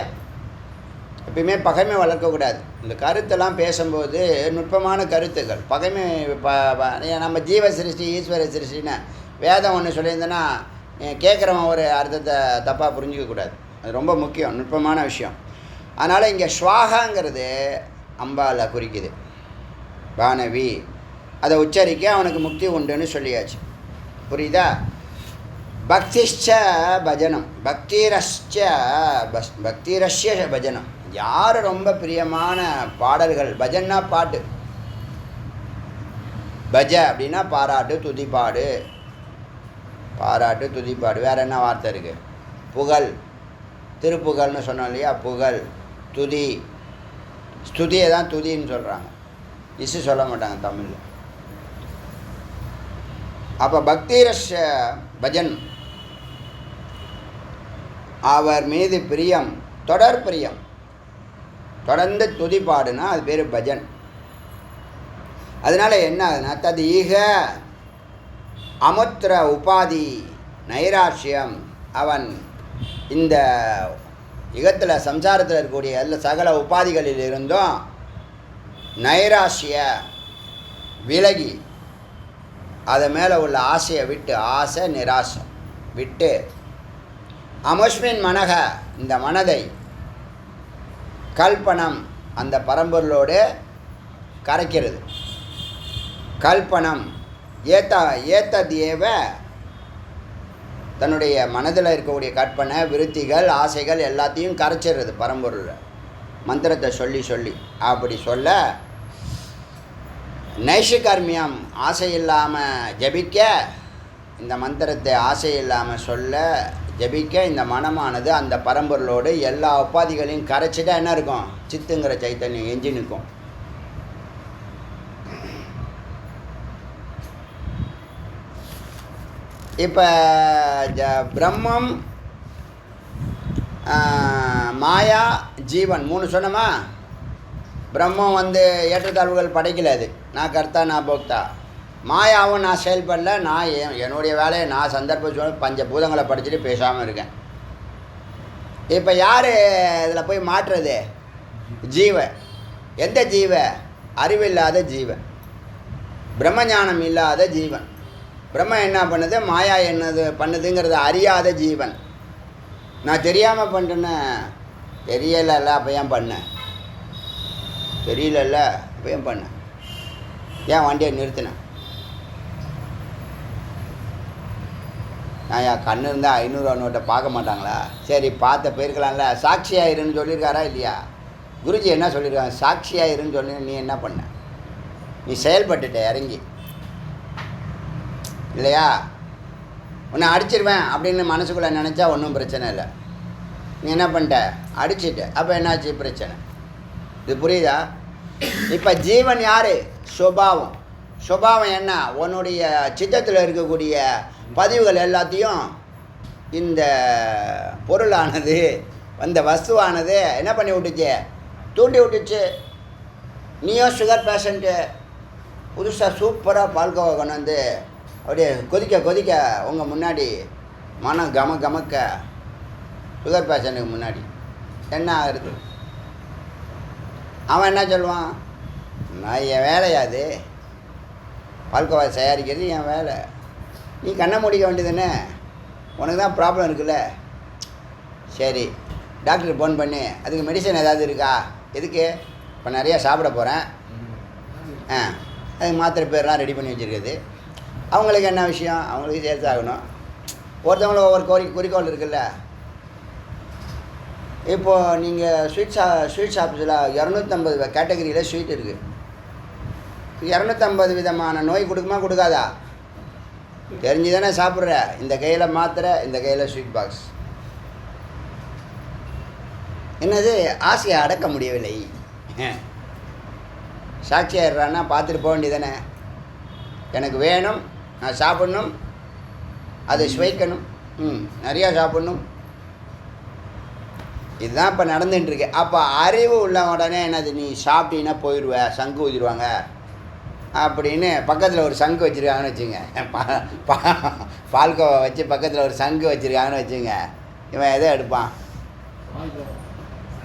எப்பயுமே பகைமை வளர்க்கக்கூடாது. இந்த கருத்தெல்லாம் பேசும்போது நுட்பமான கருத்துக்கள். பகைமை நம்ம ஜீவ சிருஷ்டி ஈஸ்வர சிருஷ்டின்னு வேதம் ஒன்று சொல்லியிருந்தேன்னா கேட்குறவன் ஒரு அர்த்தத்தை தப்பாக புரிஞ்சிக்கக்கூடாது. அது ரொம்ப முக்கியம், நுட்பமான விஷயம். அதனால் இங்கே ஸ்வாகாங்கிறது அம்பாலை குறிக்குது. வானவி அதை உச்சரிக்க அவனுக்கு முக்தி உண்டுன்னு சொல்லியாச்சு. புரியுதா? பக்திஷ்ச பஜனம், பக்திரஸ்ய பஜனம். யார் ரொம்ப பிரியமான பாடல்கள், பஜன்னா பாட்டு, பஜ அப்படின்னா பாராட்டு துதிப்பாடு, பாராட்டு துதிப்பாடு. வேறு என்ன வார்த்தை இருக்குது? புகழ், திருப்புகழ்னு சொன்னோம் இல்லையா? புகழ், துதி. ஸ்துதியை தான் துதின்னு சொல்கிறாங்க, இசு சொல்ல மாட்டாங்க தமிழில். அப்போ பக்திரஸ்ய பஜன், அவர் மீது பிரியம், தொடர் பிரியம், தொடர்ந்து துதிப்பாடுனா அது பேர் பஜன். அதனால் என்ன ஆகுதுன்னா தது ஈக அமுத்திர உபாதி நைராஷ்யம். அவன் இந்த யுகத்தில் சம்சாரத்தில் இருக்கக்கூடிய எல்லா சகல உபாதிகளில் இருந்தும் நைராஷ்ய விலகி அதை மேலே உள்ள ஆசையை விட்டு, ஆசை நிராசை விட்டு, அமுஷ்மின் மனக இந்த மனதை, கல்பனம் அந்த பரம்பொருளோடு கரைக்கிறது. கல்பனம் ஏத்ததேவ தன்னுடைய மனதில் இருக்கக்கூடிய கற்பனை விருத்திகள் ஆசைகள் எல்லாத்தையும் கரைச்சிடுறது பரம்பொருளில் மந்திரத்தை சொல்லி சொல்லி. அப்படி சொல்ல நைஷிகர்மியம் ஆசை இல்லாமல் ஜபிக்க, இந்த மந்திரத்தை ஆசை இல்லாமல் சொல்ல ஜபிக்க இந்த மனமானது அந்த பரம்பொருளோடு எல்லா உபாதிகளையும் கரைச்சிட்டா என்ன இருக்கும்? சித்துங்கிற சைத்தன்யம் எஞ்சி நிற்கும். இப்போ பிரம்மம், மாயா, ஜீவன் 3 சொன்னோமா? பிரம்மம் ஏற்றத்தாழ்வுகள் படைக்கல, அது நான் கர்த்தா நான் போக்தா. மாயாவும் நான் செயல்படல, நான் என்னுடைய வேலையை நான் சந்தர்ப்ப சூழ்நிலை பஞ்சபூதங்களை படிச்சுட்டு பேசாமல் இருக்கேன். இப்போ யார் இதில் போய் மாற்றுறது? ஜீவ. எந்த ஜீவ? அறிவில்லாத ஜீவன், பிரம்மஞானம் இல்லாத ஜீவன். பிரம்ம என்ன பண்ணுது, மாயா என்னது பண்ணுதுங்கிறத அறியாத ஜீவன். நான் தெரியாமல் பண்ணுறேன்னு, தெரியலல்ல அப்போ ஏன் பண்ணேன், தெரியலல்ல அப்போ ஏன் பண்ணேன், ஏன் வண்டியை நிறுத்தினேன், நான் என் கண்ணு இருந்தால் 500 நோட்டை பார்க்க மாட்டாங்களா? சரி பார்த்த போயிருக்கலாம்ல. சாட்சியாயிருன்னு சொல்லியிருக்காரா இல்லையா? குருஜி என்ன சொல்லியிருக்காங்க? சாட்சியாயிருன்னு சொல்லி நீ என்ன பண்ண? நீ செயல்பட்டுட்ட இறங்கி இல்லையா? உன்னை அடிச்சிருவேன் அப்படின்னு மனசுக்குள்ளே நினச்சா ஒன்றும் பிரச்சனை இல்லை. நீ என்ன பண்ணிட்ட? அடிச்சிட்ட. அப்போ என்னாச்சு பிரச்சனை? இது புரியுதா? இப்போ ஜீவன் யார்? சுபாவம். சுபாவம் என்ன? உன்னுடைய சித்தத்தில் இருக்கக்கூடிய பதிவுகள் எல்லாத்தையும் இந்த பொருளானது, அந்த வஸ்துவானது என்ன பண்ணி விட்டுச்சு? தூண்டி விட்டுச்சு. நீயும் சுகர் பேஷண்ட்டு, புதுசாக சூப்பராக பால்கோவா கொண்டு அப்படியே கொதிக்க கொதிக்க உங்கள் முன்னாடி மனம் கமக்க, சுகர் பேஷண்ட்டுக்கு முன்னாடி என்ன ஆகுறது? அவன் என்ன சொல்லுவான்? நான் என் வேலையாது, பால்கோவா தயாரிக்கிறது என் வேலை. நீ கண்ணை முடிக்க வேண்டியதுன்னு, உனக்கு தான் ப்ராப்ளம் இருக்குல்ல. சரி டாக்டருக்கு ஃபோன் பண்ணி அதுக்கு மெடிசன் ஏதாவது இருக்கா? எதுக்கு? இப்போ நிறையா சாப்பிட போகிறேன், அதுக்கு மாத்திரை பேர்லாம் ரெடி பண்ணி வச்சுருக்குது. அவங்களுக்கு என்ன விஷயம்? அவங்களுக்கு சேர்த்து ஆகணும். ஒருத்தவங்களும் ஒவ்வொரு குறிக்கோள் இருக்குல்ல. இப்போது நீங்கள் ஸ்வீட் ஷாப்ஸில் 250 கேட்டகரியில் ஸ்வீட் இருக்குது. 250 விதமான நோய் கொடுக்குமா கொடுக்காதா? தெரிஞ்சு தானே சாப்பிட்ற. இந்த கையில் மாத்திரை, இந்த கையில் ஸ்வீட் பாக்ஸ். என்னது ஆசையை அடக்க முடியவில்லை. சாட்சியாயிடுறான்னா பார்த்துட்டு போக வேண்டியதானே. எனக்கு வேணும், நான் சாப்பிட்ணும், அதை சுவைக்கணும், நிறையா சாப்பிட்ணும். இதுதான் இப்போ நடந்துட்டுருக்கு. அப்போ அறிவு உள்ள உடனே என்னது, நீ சாப்பிட்டீங்கன்னா போயிடுவ, சங்கு ஊதிடுவாங்க அப்படின்னு பக்கத்தில் ஒரு சங்கு வச்சுருக்காங்கன்னு வச்சுங்க. பால்கோவா வச்சு பக்கத்தில் ஒரு சங்கு வச்சுருக்காங்கன்னு வச்சுங்க. இவன் எதை எடுப்பான்?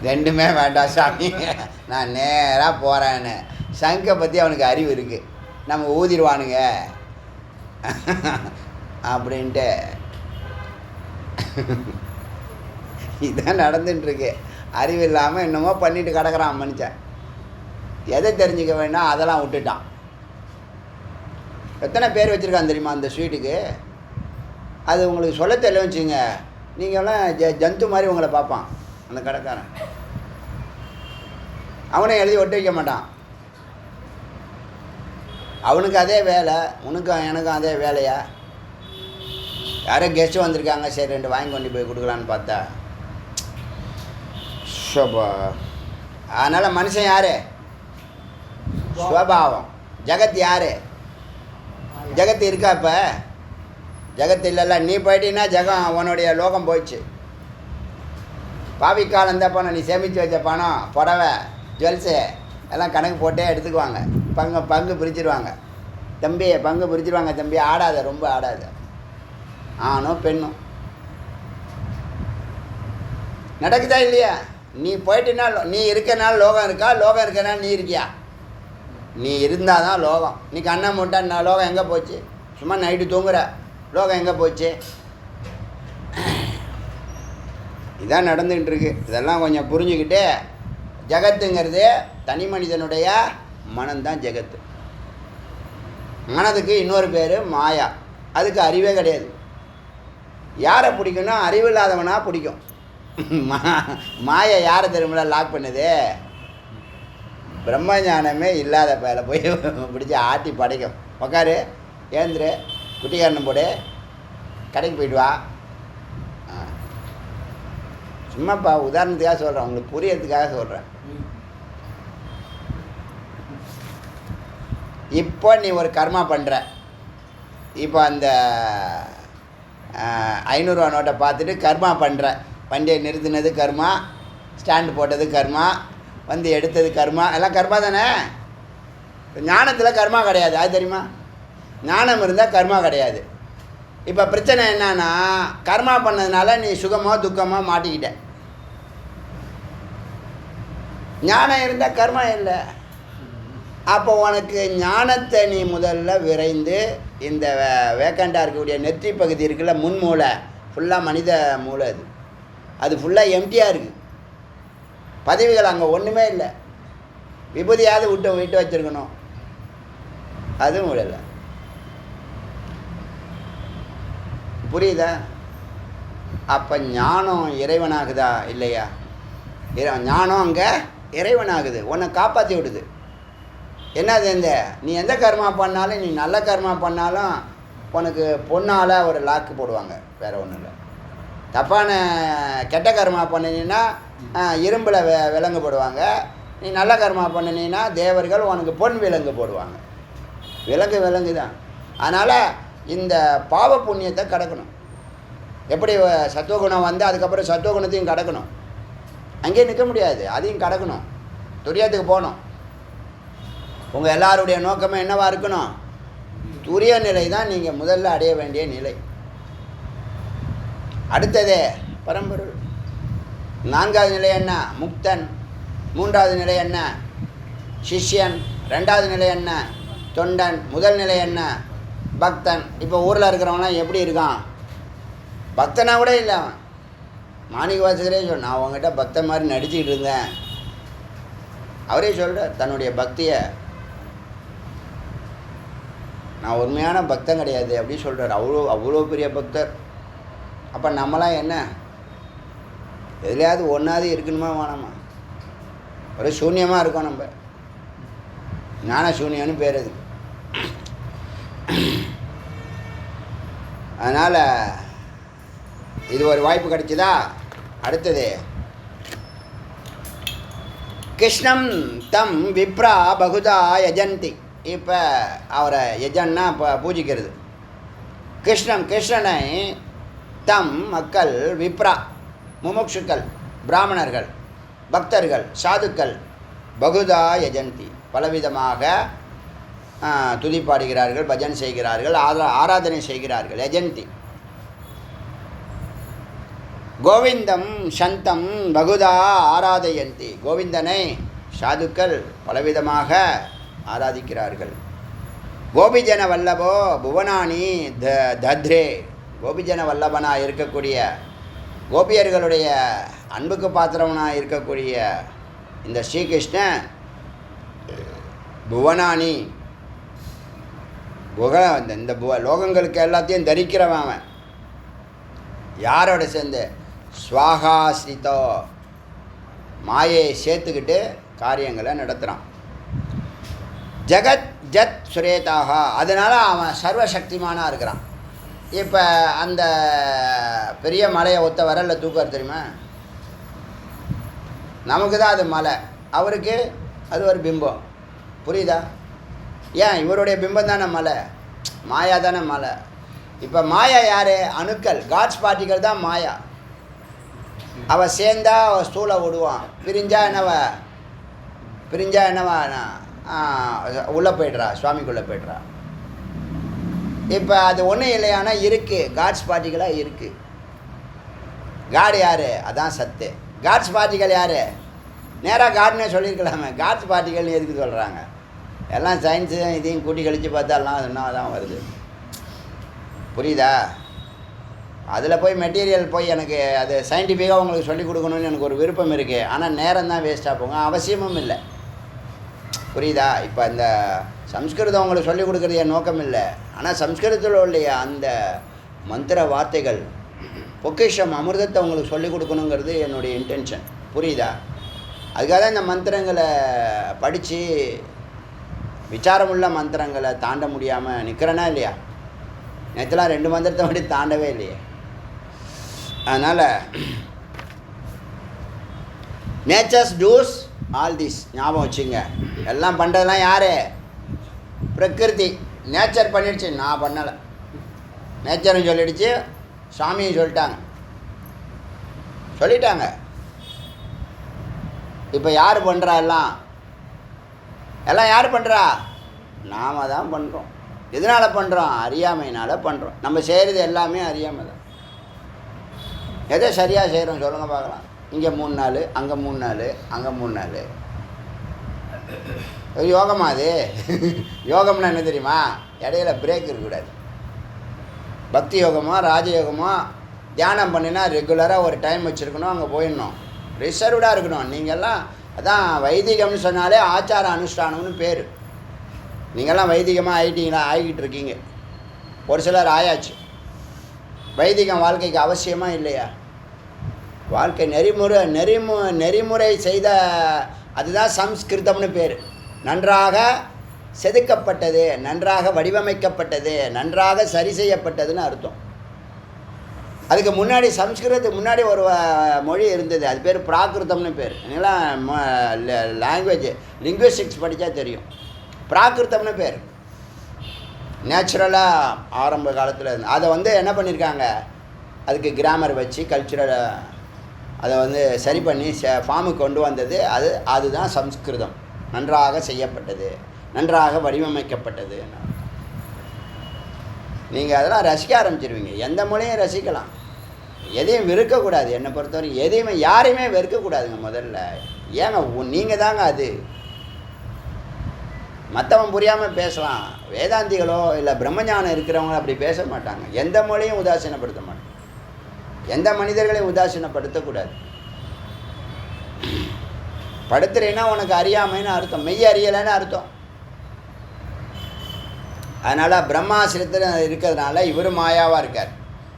ரெண்டுமே வேண்டாம் சாமி, நான் நேராக போகிறேன்னு. சங்கை பற்றி அவனுக்கு அறிவு இருக்குது. நம்ம ஊதிடுவானுங்க அப்படின்ட்டு இதுதான் நடந்துட்டுருக்கு. அறிவு இல்லாமல் என்னமோ பண்ணிட்டு கிடக்கிறான் மனுஷன். எதை தெரிஞ்சுக்க வேண்டாம் அதெல்லாம் விட்டுட்டான். எத்தனை பேர் வச்சுருக்கான் தெரியுமா அந்த ஸ்வீட்டுக்கு? அது உங்களுக்கு சொல்ல தெரியல வச்சுங்க. நீங்கள்லாம் ஜந்து மாதிரி உங்களை பார்ப்பான் அந்த கடைக்காரன். அவனை எழுதி ஒட்ட வைக்க மாட்டான். அவனுக்கு அதே வேலை, உனக்கும் எனக்கும் அதே வேலையா? யாரோ கெஸ்ட்டு வந்திருக்காங்க, சரி 2 வாங்கி கொண்டு போய் கொடுக்கலான்னு பார்த்தா ஷோபா. அதனால் மனுஷன் யார்? ஸ்வபாவம். ஜகத் யார்? ஜகத்து இருக்கா? இப்போ ஜகத்து இல்லைல்ல. நீ போயிட்டீங்கன்னா ஜகம் உன்னுடைய லோகம் போயிடுச்சு. பாவிக்காலம் இந்த பணம், நீ சேமித்து வச்ச பணம், புடவை, ஜுவல்ஸு எல்லாம் கணக்கு போட்டே எடுத்துக்குவாங்க. பங்கு பிரிச்சுடுவாங்க. தம்பி பங்கு பிரிச்சுடுவாங்க. தம்பி ஆடாத, ரொம்ப ஆடாத. ஆணும் பெண்ணும் நடக்குதா இல்லையா? நீ போயிட்டுனா, நீ இருக்கனால லோகம் இருக்கா? லோகம் இருக்கனால நீ இருக்கியா? நீ இருந்தால் தான் லோகம். நீ கண்ணை மூட்டா லோகம் எங்கே போச்சு? சும்மா நைட்டு தூங்குற, லோகம் எங்கே போச்சு? இதான் நடந்துக்கிட்டு இருக்கு. இதெல்லாம் கொஞ்சம் புரிஞ்சுக்கிட்டு, ஜகத்துங்கிறது தனி மனிதனுடைய மனம்தான் ஜெகத்து. மனதுக்கு இன்னொரு பேர் மாயா. அதுக்கு அறிவே கிடையாது. யாரை பிடிக்குன்னா அறிவில்லாதவனா பிடிக்கும். மாயை யாரை திரும்ப லாக் பண்ணுது? பிரம்மஞானமே இல்லாத பேரை போய் பிடிச்சி ஆட்டி படைக்கும். உக்காரு, ஏந்திரு, குட்டிக்காரனை போடு, கடைக்கு போயிட்டு வா. சும்மாப்பா உதாரணத்துக்காக சொல்கிறேன், உங்களுக்கு புரியறதுக்காக சொல்கிறேன். இப்போ நீ ஒரு கர்மா பண்ணுற. இப்போ அந்த 500 ரூபா நோட்டை பார்த்துட்டு கர்மா பண்ணுற. வண்டியை நிறுத்தினது கர்மா, ஸ்டாண்டு போட்டது கர்மா, வந்து எடுத்தது கர்மா, எல்லாம் கர்மா தானே. ஞானத்தில் கர்மா கிடையாது, அது தெரியுமா? ஞானம் இருந்தால் கர்மா கிடையாது. இப்போ பிரச்சனை என்னன்னா, கர்மா பண்ணதுனால நீ சுகமோ துக்கமோ மாட்டிக்கிட்ட. ஞானம் இருந்தால் கர்மா இல்லை. அப்போ உனக்கு ஞானத்தை நீ முதல்ல விரைந்து இந்த வேக்கண்டாக இருக்கக்கூடிய நெற்றி பகுதி இருக்குல்ல, முன் மூளை ஃபுல்லாக மனித மூளை, அது ஃபுல்லாக எம்டியாக இருக்குது. பதவிகள் அங்கே ஒன்றுமே இல்லை. விபூதியாவது விட்டு வச்சுருக்கணும், அதுவும் விடலை. புரியுதா? அப்போ ஞானம் இறைவனாகுதா இல்லையா? ஞானம் அங்கே இறைவனாகுது, உன்னை காப்பாற்றி விடுது. என்னது? நீ எந்த கர்மா பண்ணாலும், நீ நல்ல கர்மா பண்ணாலும் உனக்கு பொண்ணால் ஒரு லாக்கு போடுவாங்க, வேறு ஒன்றும் இல்லை. தப்பான கெட்ட கர்மா பண்ணினீன்னா இரும்பில் விலங்கு போடுவாங்க. நீ நல்ல கர்மா பண்ணினீன்னா தேவர்கள் உனக்கு பொன் விலங்கு போடுவாங்க. விலங்கு தான். அதனால் இந்த பாவ புண்ணியத்தை கடக்கணும். எப்படி சத்துவகுணம் வந்து அதுக்கப்புறம் சத்துவகுணத்தையும் கடக்கணும். அங்கேயே நிற்க முடியாது, அதையும் கடக்கணும். துரியத்துக்கு போகணும். உங்கள் எல்லாருடைய நோக்கமே என்னவாக இருக்கணும்? துரிய நிலை தான் நீங்கள் முதல்ல அடைய வேண்டிய நிலை. அடுத்தது பரம்பொருள். 4வது நிலை என்ன? முக்தன். 3வது நிலை என்ன? சிஷ்யன். 2வது நிலை என்ன? தொண்டன். முதல் நிலை என்ன? பக்தன். இப்போ ஊரில் இருக்கிறவங்களாம் எப்படி இருக்கான்? பக்தனாக கூட இல்லை அவன். மாணிக்க வாசகரே சொல், நான் உங்ககிட்ட பக்தன் மாதிரி நடிச்சுக்கிட்டு இருந்தேன். அவரே சொல்கிறார் தன்னுடைய பக்தியை, நான் உண்மையான பக்தன் கிடையாது அப்படி சொல்கிறார். அவ்வளோ பெரிய பக்தர். அப்போ நம்மளாம் என்ன? எதுலையாவது ஒன்றாவது இருக்கணுமா வேணாமா? ஒரு சூன்யமாக இருக்கும். நம்ம ஞான சூன்யம்னு பேர் அது. அதனால் இது ஒரு வாய்ப்பு கிடைச்சதா. அடுத்தது கிருஷ்ணம் தம் விப்ரா பகுதா யஜந்தி. இப்போ அவரை யஜன்னா இப்போ பூஜிக்கிறது. கிருஷ்ணனை தம் மக்கள் விப்ரா முமுட்சுக்கள் பிராமணர்கள் பக்தர்கள் சாதுக்கள் பகுதா யஜந்தி பலவிதமாக துதிப்பாடுகிறார்கள், பஜன் செய்கிறார்கள், ஆராதனை செய்கிறார்கள். யஜந்தி கோவிந்தம் சந்தம் பகுதா ஆராதயந்தி. கோவிந்தனை சாதுக்கள் பலவிதமாக ஆராதிக்கிறார்கள். கோபிஜன வல்லபோ புவனானி தத்ரே. கோபிஜன வல்லபனாக இருக்கக்கூடிய கோபியர்களுடைய அன்புக்கு பாத்திரவனாக இருக்கக்கூடிய இந்த ஸ்ரீகிருஷ்ணன் புவனானி இந்த லோகங்களுக்கு எல்லாத்தையும் தரிக்கிறவன் அவன். யாரோட சேர்ந்து? ஸ்வாகாஸ்ரிதோ, மாயை சேர்த்துக்கிட்டு காரியங்களை நடத்துகிறான். ஜகத் ஜத் சுரேதாக, அதனால் அவன் சர்வசக்திமானாக இருக்கிறான். இப்போ அந்த பெரிய மலையை ஒத்த வரல தூக்கார் தெரியுமா? நமக்கு தான் அது மலை, அவருக்கு அது ஒரு பிம்பம். புரியுதா? ஏன் இவருடைய பிம்பம் தானே மலை, மாயா தானே மலை. இப்போ மாயா யார்? அணுக்கள், காட்ஸ் பார்ட்டிகள் தான் மாயா. அவள் சேர்ந்தா அவள் ஸ்தூலை விடுவான், பிரிஞ்சா என்னவா உள்ளே போய்ட்றா, சுவாமிக்குள்ளே போய்ட்றா. இப்போ அது ஒன்றும் இல்லையானா இருக்குது, காட்ஸ் பார்ட்டிகளாக இருக்குது. காடு யார்? அதான் சத்து. காட்ஸ் பார்ட்டிகள் யார்? நேராக காடுனே சொல்லியிருக்கலாமே, காட்ஸ் பார்ட்டிகள்னு எதுக்கு சொல்கிறாங்க? எல்லாம் சயின்ஸு இதையும் கூட்டி கழித்து பார்த்தாலாம் அது என்ன தான் வருது. புரியுதா? அதில் போய் மெட்டீரியல் போய் எனக்கு அது சயின்டிஃபிக்காக உங்களுக்கு சொல்லிக் கொடுக்கணும்னு எனக்கு ஒரு விருப்பம் இருக்குது. ஆனால் நேரம் தான் வேஸ்ட்டாக போங்க, அவசியமும் இல்லை. புரியுதா? இப்போ இந்த சம்ஸ்கிருதம் உங்களுக்கு சொல்லிக் கொடுக்குறது என் நோக்கம் இல்லை. ஆனால் சம்ஸ்கிருதத்தில் உள்ள அந்த மந்திர வார்த்தைகள் பொக்கிஷம் அமிர்தத்தை உங்களுக்கு சொல்லிக் கொடுக்கணுங்கிறது என்னுடைய இன்டென்ஷன். புரியுதா? அதுக்காக தான் இந்த மந்திரங்களை படித்து விசாரமுள்ள மந்திரங்களை தாண்ட முடியாமல் நிற்கிறேனா இல்லையா? நேற்றுலாம் 2 மந்திரத்தை மட்டும் தாண்டவே இல்லையே. அதனால் நேச்சர்ஸ் டூஸ் ஆல் திஸ் ஞாபகம் வச்சுங்க. எல்லாம் பண்ணுறதுலாம் யார்? பிரகிருதி. நேச்சர் பண்ணிடுச்சு, நான் பண்ணலை. நேச்சரும் சொல்லிடுச்சு, சாமியும் சொல்லிட்டாங்க. இப்போ யார் பண்ணுறா? எல்லாம் யார் பண்ணுறா? நாம் தான் பண்ணுறோம். எதனால் பண்ணுறோம்? அறியாமையினால் பண்ணுறோம். நம்ம செய்கிறது எல்லாமே அறியாமை தான். எதை சரியாக செய்கிறோம் சொல்லுங்கள் பார்க்கலாம். இங்கே 3 நாள், அங்கே 3 நாள், அங்கே 3 நாள். யோகமா அது? யோகம்னா என்ன தெரியுமா? இடையில பிரேக் இருக்கக்கூடாது. பக்தி யோகமோ ராஜயோகமோ தியானம் பண்ணினா ரெகுலராக ஒரு டைம் வச்சுருக்கணும், அங்கே போயிடணும், ரிசர்வ்டாக இருக்கணும். நீங்கள்லாம் அதான் வைதிகம்னு சொன்னாலே ஆச்சார அனுஷ்டானம்னு பேர். நீங்கள்லாம் வைதிகமாக ஆகிக்கிட்டு இருக்கீங்க. ஒரு சிலர் ஆயாச்சு. வைதிகம் வாழ்க்கைக்கு அவசியமாக இல்லையா? வாழ்க்கை நெறிமுறை செய்த அதுதான் சம்ஸ்கிருதம்னு பேர். நன்றாக செதுக்கப்பட்டது, நன்றாக வடிவமைக்கப்பட்டது, நன்றாக சரி செய்யப்பட்டதுன்னு அர்த்தம். அதுக்கு முன்னாடி சம்ஸ்கிருதத்துக்கு முன்னாடி ஒரு மொழி இருந்தது, அது பேர் பிராகிருதம்னு பேர். நீங்களாம் லாங்குவேஜ் லிங்குவிஸ்டிக்ஸ் படித்தா தெரியும். பிராகிருதம்னு பேர். நேச்சுரலாக ஆரம்ப காலத்தில் இருந்து அதை என்ன பண்ணியிருக்காங்க, அதுக்கு கிராமர் வச்சு கல்ச்சுரல் அதை சரி பண்ணி ஃபார்முக்கு கொண்டு வந்தது. அதுதான் சம்ஸ்கிருதம். நன்றாக செய்யப்பட்டது, நன்றாக வடிவமைக்கப்பட்டது. நீங்கள் அதெல்லாம் ரசிக்க ஆரம்பிச்சிருவீங்க. எந்த மொழியும் ரசிக்கலாம், எதையும் வெறுக்கக்கூடாது. என்னை பொறுத்தவரை எதையுமே யாரையுமே வெறுக்கக்கூடாதுங்க. முதல்ல ஏங்க நீங்கள் தாங்க அது. மற்றவன் புரியாமல் பேசலாம். வேதாந்திகளோ இல்லை பிரம்மஞானம் இருக்கிறவங்களோ அப்படி பேச மாட்டாங்க. எந்த மொழியும் உதாசீனப்படுத்த மாட்டாங்க. எந்த மனிதர்களையும் உதாசீனப்படுத்தக்கூடாது. படுத்துறேன்னா உனக்கு அறியாமைன்னு அர்த்தம், மெய்ய அறியலைன்னு அர்த்தம். அதனால் பிரம்மாசிரத்தில் இருக்கிறதுனால இவர் மாயாவாக இருக்கார்.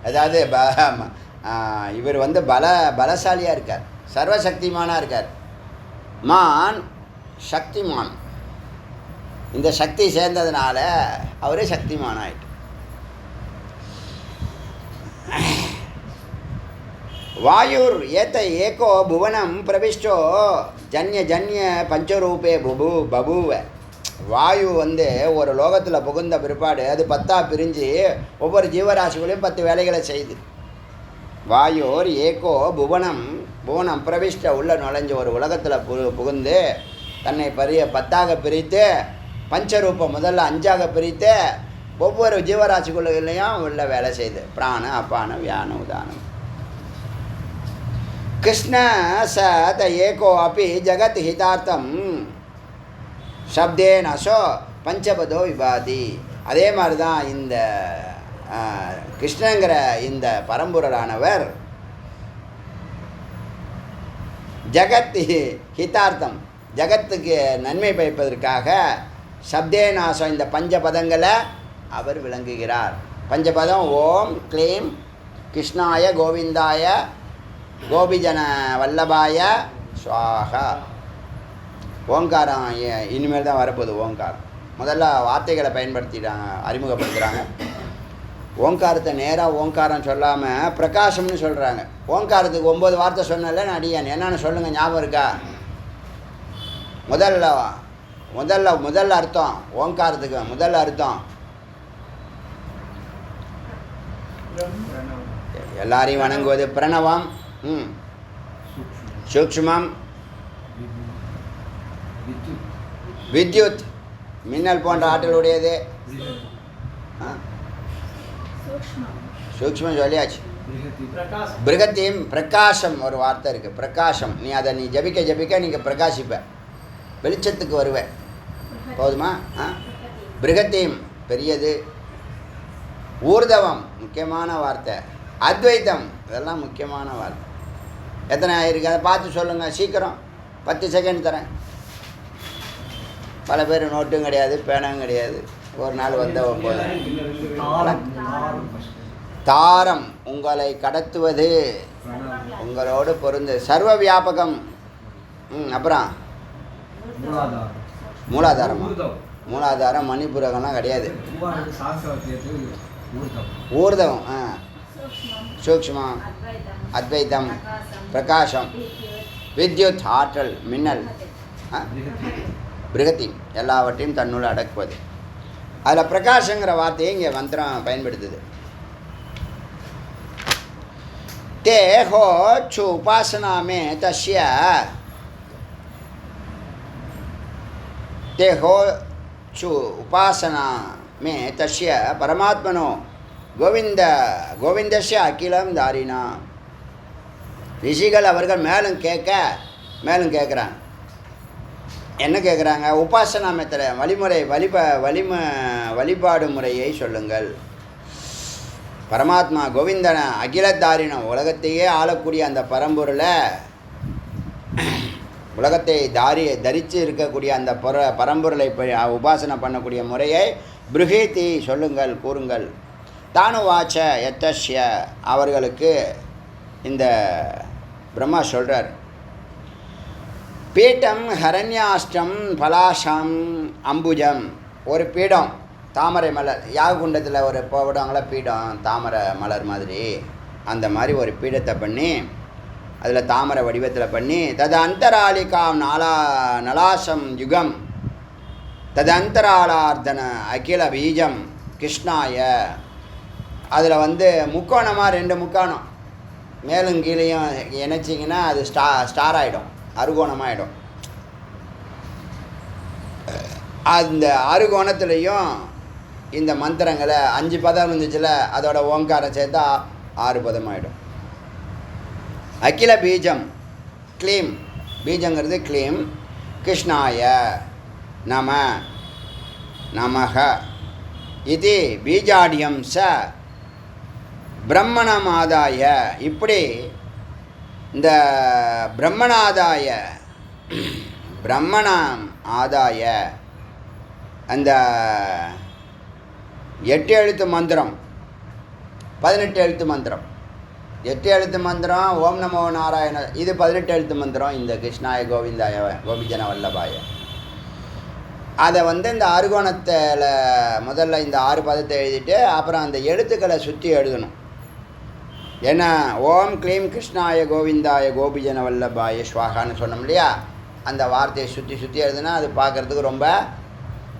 அதாவது இவர் வந்து பலசாலியாக இருக்கார், சர்வசக்திமானாக இருக்கார். மான் சக்திமான், இந்த சக்தி சேர்ந்ததுனால அவரே சக்திமான் ஆயிட்டு. வாயுர் ஏத்த ஏகோ புவனம் பிரவிஷ்டோ ஜன்ய ஜன்ய பஞ்சரூபே பபுவ. வாயு வந்து ஒரு லோகத்தில் புகுந்த பிற்பாடு அது 10 பிரிஞ்சு ஒவ்வொரு ஜீவராசிகளையும் 10 வேலைகளை செய்யுது. வாயோர் ஏகோ புவனம் பிரவிஷ்ட, உள்ள நுழைஞ்சு ஒரு உலகத்தில் புகுந்து தன்னை 10 பிரித்து பஞ்சரூபம் முதல்ல 5 பிரித்து ஒவ்வொரு ஜீவராசிகளையும் உள்ள வேலை செய்யுது. பிராண அப்பான வியான உதானம். கிருஷ்ண ச த ஏகோ அப்பி ஜகத் ஹிதார்த்தம் சப்தேனசோ பஞ்சபதோ விபாதி. அதே மாதிரி தான் இந்த கிருஷ்ணங்கிற இந்த பரம்பொருளானவர் ஜகத் ஹிதார்த்தம், ஜகத்துக்கு நன்மை பயப்பதற்காக சப்தேனாசம் இந்த பஞ்சபதங்களை அவர் விளங்குகிறார். பஞ்சபதம் ஓம் க்ளீம் கிருஷ்ணாய கோவிந்தாய கோபிஜன வல்லபாய ஸ்வாஹா. ஓங்காரம் இனிமேல் தான் வரப்போகுது. ஓங்காரம் முதல்ல வார்த்தைகளை பயன்படுத்திட்டாங்க, அறிமுகப்படுத்துகிறாங்க. ஓங்காரத்தை நேராக ஓங்காரம் சொல்லாமல் பிரகாசம்னு சொல்கிறாங்க. ஓங்காரத்துக்கு 9 வார்த்தை சொன்னல அடியான், என்னென்னு சொல்லுங்கள், ஞாபகம் இருக்கா? முதல்ல அர்த்தம் ஓங்காரத்துக்கு முதல் அர்த்தம் எல்லாரையும் வணங்குவது பிரணவம், சூக்ஷ்மம், வித்யுத் மின்னல் போன்ற ஆற்றல் உடையது. சூக்ஷ்மம் சொல்லியாச்சு. பிருகத்தியும் பிரகாசம் ஒரு வார்த்தை இருக்குது, பிரகாசம். நீ அதை ஜபிக்க நீங்கள் பிரகாசிப்ப, வெளிச்சத்துக்கு வருவேன். போதுமா? பிருகத்தியும் பெரியது. ஊர்தவம் முக்கியமான வார்த்தை. அத்வைத்தம் இதெல்லாம் முக்கியமான வார்த்தை. எத்தனை ஆயிருக்கு அதை பார்த்து சொல்லுங்கள் சீக்கிரம். 10 செகண்ட் தரேன். பல பேர் நோட்டும் கிடையாது, பேனாவும் கிடையாது. ஒரு நாள் வந்த 9 தாரம் உங்களை கடத்துவது, உங்களோடு பொருந்து. சர்வ வியாபகம். அப்புறம் மூலாதாரம். மூலாதாரம் மணிபுரகம்லாம் கிடையாது. ஊர்தவம், சூக்ஷ்மம், அத்வைத்தம், பிரகாசம், வித்யுத் ஆற்றல், மின்னல், பிருகத்தி எல்லாவற்றையும் தன்னுள் அடக்குவது. அதில் பிரகாஷங்கிற வார்த்தையை இங்கே மந்திரம் பயன்படுத்துது. தேஹோ சு உபாசனாமே தஸ்ய தேஹோ சு உபாசனா மே தஸ்ய பரமாத்மனோ கோவிந்தஸ்ய அகிலம் தாரினா. ரிஷிகள் அவர்கள் மேலும் கேட்குறாங்க. என்ன கேட்குறாங்க? உபாசனா மெத்தட வழிமுறை, வழிபாடு முறையை சொல்லுங்கள். பரமாத்மா கோவிந்தன அகிலத்தாரினம், உலகத்தையே ஆளக்கூடிய அந்த பரம்பொருளை, உலகத்தை தரித்து இருக்கக்கூடிய அந்த பரம்பொருளை உபாசனை பண்ணக்கூடிய முறையை பிருஹேதி சொல்லுங்கள், கூறுங்கள். தானுவாச்ச யத்தஸ்ய, அவர்களுக்கு இந்த பிரம்மா சொல்கிறார். பீட்டம் ஹரண்யாஷ்டம் பலாஷம் அம்புஜம். ஒரு பீடம் தாமரை மலர், யாககுண்டத்தில் ஒரு போடுவாங்கள பீடம், தாமரை மலர் மாதிரி, அந்த மாதிரி ஒரு பீடத்தை பண்ணி அதில் தாமரை வடிவத்தில் பண்ணி தது அந்தராளிகாம் நலாசம் யுகம் தது அந்தராளார்த்தன அகில பீஜம் கிருஷ்ணாய. அதில் வந்து முக்கோணமாக 2 முக்கோணம் மேலும் கீழேயும் இணைச்சிங்கன்னா அது ஸ்டார் ஆகிடும், அறுகோணமாகிடும். அந்த அறுகோணத்துலேயும் இந்த மந்திரங்களை 5 பதம் இருந்துச்சுல, அதோட ஓங்காரம் சேர்த்தா 6 பதம் ஆகிடும். அகில பீஜம் க்ளீம், பீஜங்கிறது க்ளீம். கிருஷ்ணாய நமஹ இது பீஜாடியம் ச பிரம்மணம் ஆதாய. இப்படி இந்த பிரம்மணம் ஆதாய அந்த 8 எழுத்து மந்திரம், 18 எழுத்து மந்திரம், 8 எழுத்து மந்திரம் ஓம் நமோ நாராயண, இது 18 எழுத்து மந்திரம் இந்த கிருஷ்ணாய கோவிந்தாய கோபிஜன வல்லபாய. அதை இந்த அருகோணத்தில் முதல்ல இந்த 6 பதத்தை எழுதிட்டு அப்புறம் அந்த எழுத்துக்களை சுற்றி எழுதணும். ஏன்னா ஓம் க்ளீம் கிருஷ்ணாய கோவிந்தாய கோபிஜன வல்லபாய ஸ்வாகான்னு சொன்னோம் இல்லையா, அந்த வார்த்தையை சுற்றி சுற்றி எழுதுனா அது பார்க்குறதுக்கு ரொம்ப,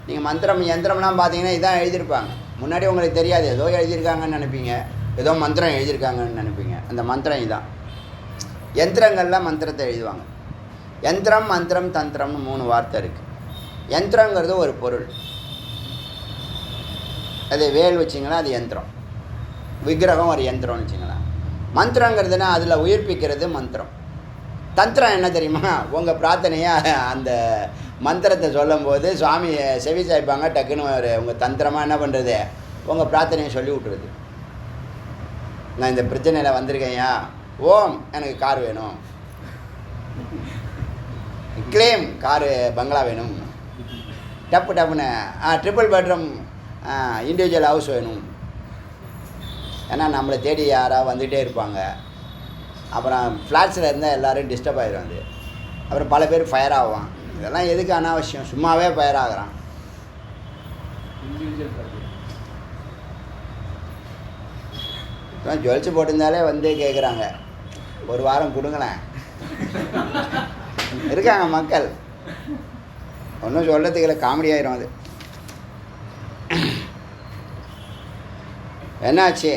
நீங்கள் மந்திரம் யந்திரம்லாம் பார்த்தீங்கன்னா இதான் எழுதியிருப்பாங்க. முன்னாடி உங்களுக்கு தெரியாது, ஏதோ எழுதியிருக்காங்கன்னு நினைப்பீங்க, ஏதோ மந்திரம் எழுதியிருக்காங்கன்னு நினைப்பீங்க. அந்த மந்திரம் இதுதான். யந்திரங்கள்லாம் மந்திரத்தை எழுதுவாங்க. யந்திரம் மந்திரம் தந்திரம்னு 3 வார்த்தை இருக்குது. யந்திரங்கிறது ஒரு பொருள், அது வேல் வச்சிங்கன்னா அது யந்திரம், விக்கிரகம் ஒரு யந்திரம்னு வச்சுங்களேன். மந்திரங்கிறதுனா அதில் உயிர்ப்பிக்கிறது மந்திரம். தந்திரம் என்ன தெரியுமா, உங்கள் பிரார்த்தனையை அந்த மந்திரத்தை சொல்லும்போது சுவாமி செவி சாய்ப்பாங்க, டக்குன்னு உங்கள் தந்திரமாக என்ன பண்ணுறது, உங்கள் பிரார்த்தனையை சொல்லி விட்டுருது. நான் இந்த பிரச்சனையில் வந்திருக்கேன்யா, ஓம் எனக்கு கார் வேணும், கிளேம் காரு பங்களா வேணும், டப்புன்னு ட்ரிபிள் பெட்ரூம் இண்டிவிஜுவல் ஹவுஸ் வேணும். ஏன்னா நம்மளை தேடி யாராவது வந்துகிட்டே இருப்பாங்க. அப்புறம் ஃப்ளாட்ஸில் இருந்தால் எல்லோரும் டிஸ்டர்ப் ஆகிடும். அது அப்புறம் பல பேர் ஃபயர் ஆவான். இதெல்லாம் எதுக்கு அனாவசியம், சும்மாவே ஃபயர் ஆகிறான். ஜுவல்ஸ் போட்டிருந்தாலே கேட்குறாங்க, ஒரு வாரம் கொடுங்களேன். இருக்காங்க மக்கள், ஒன்றும் சொல்கிறதுக்கு இல்லை, காமெடி ஆயிரும். அது என்னாச்சு,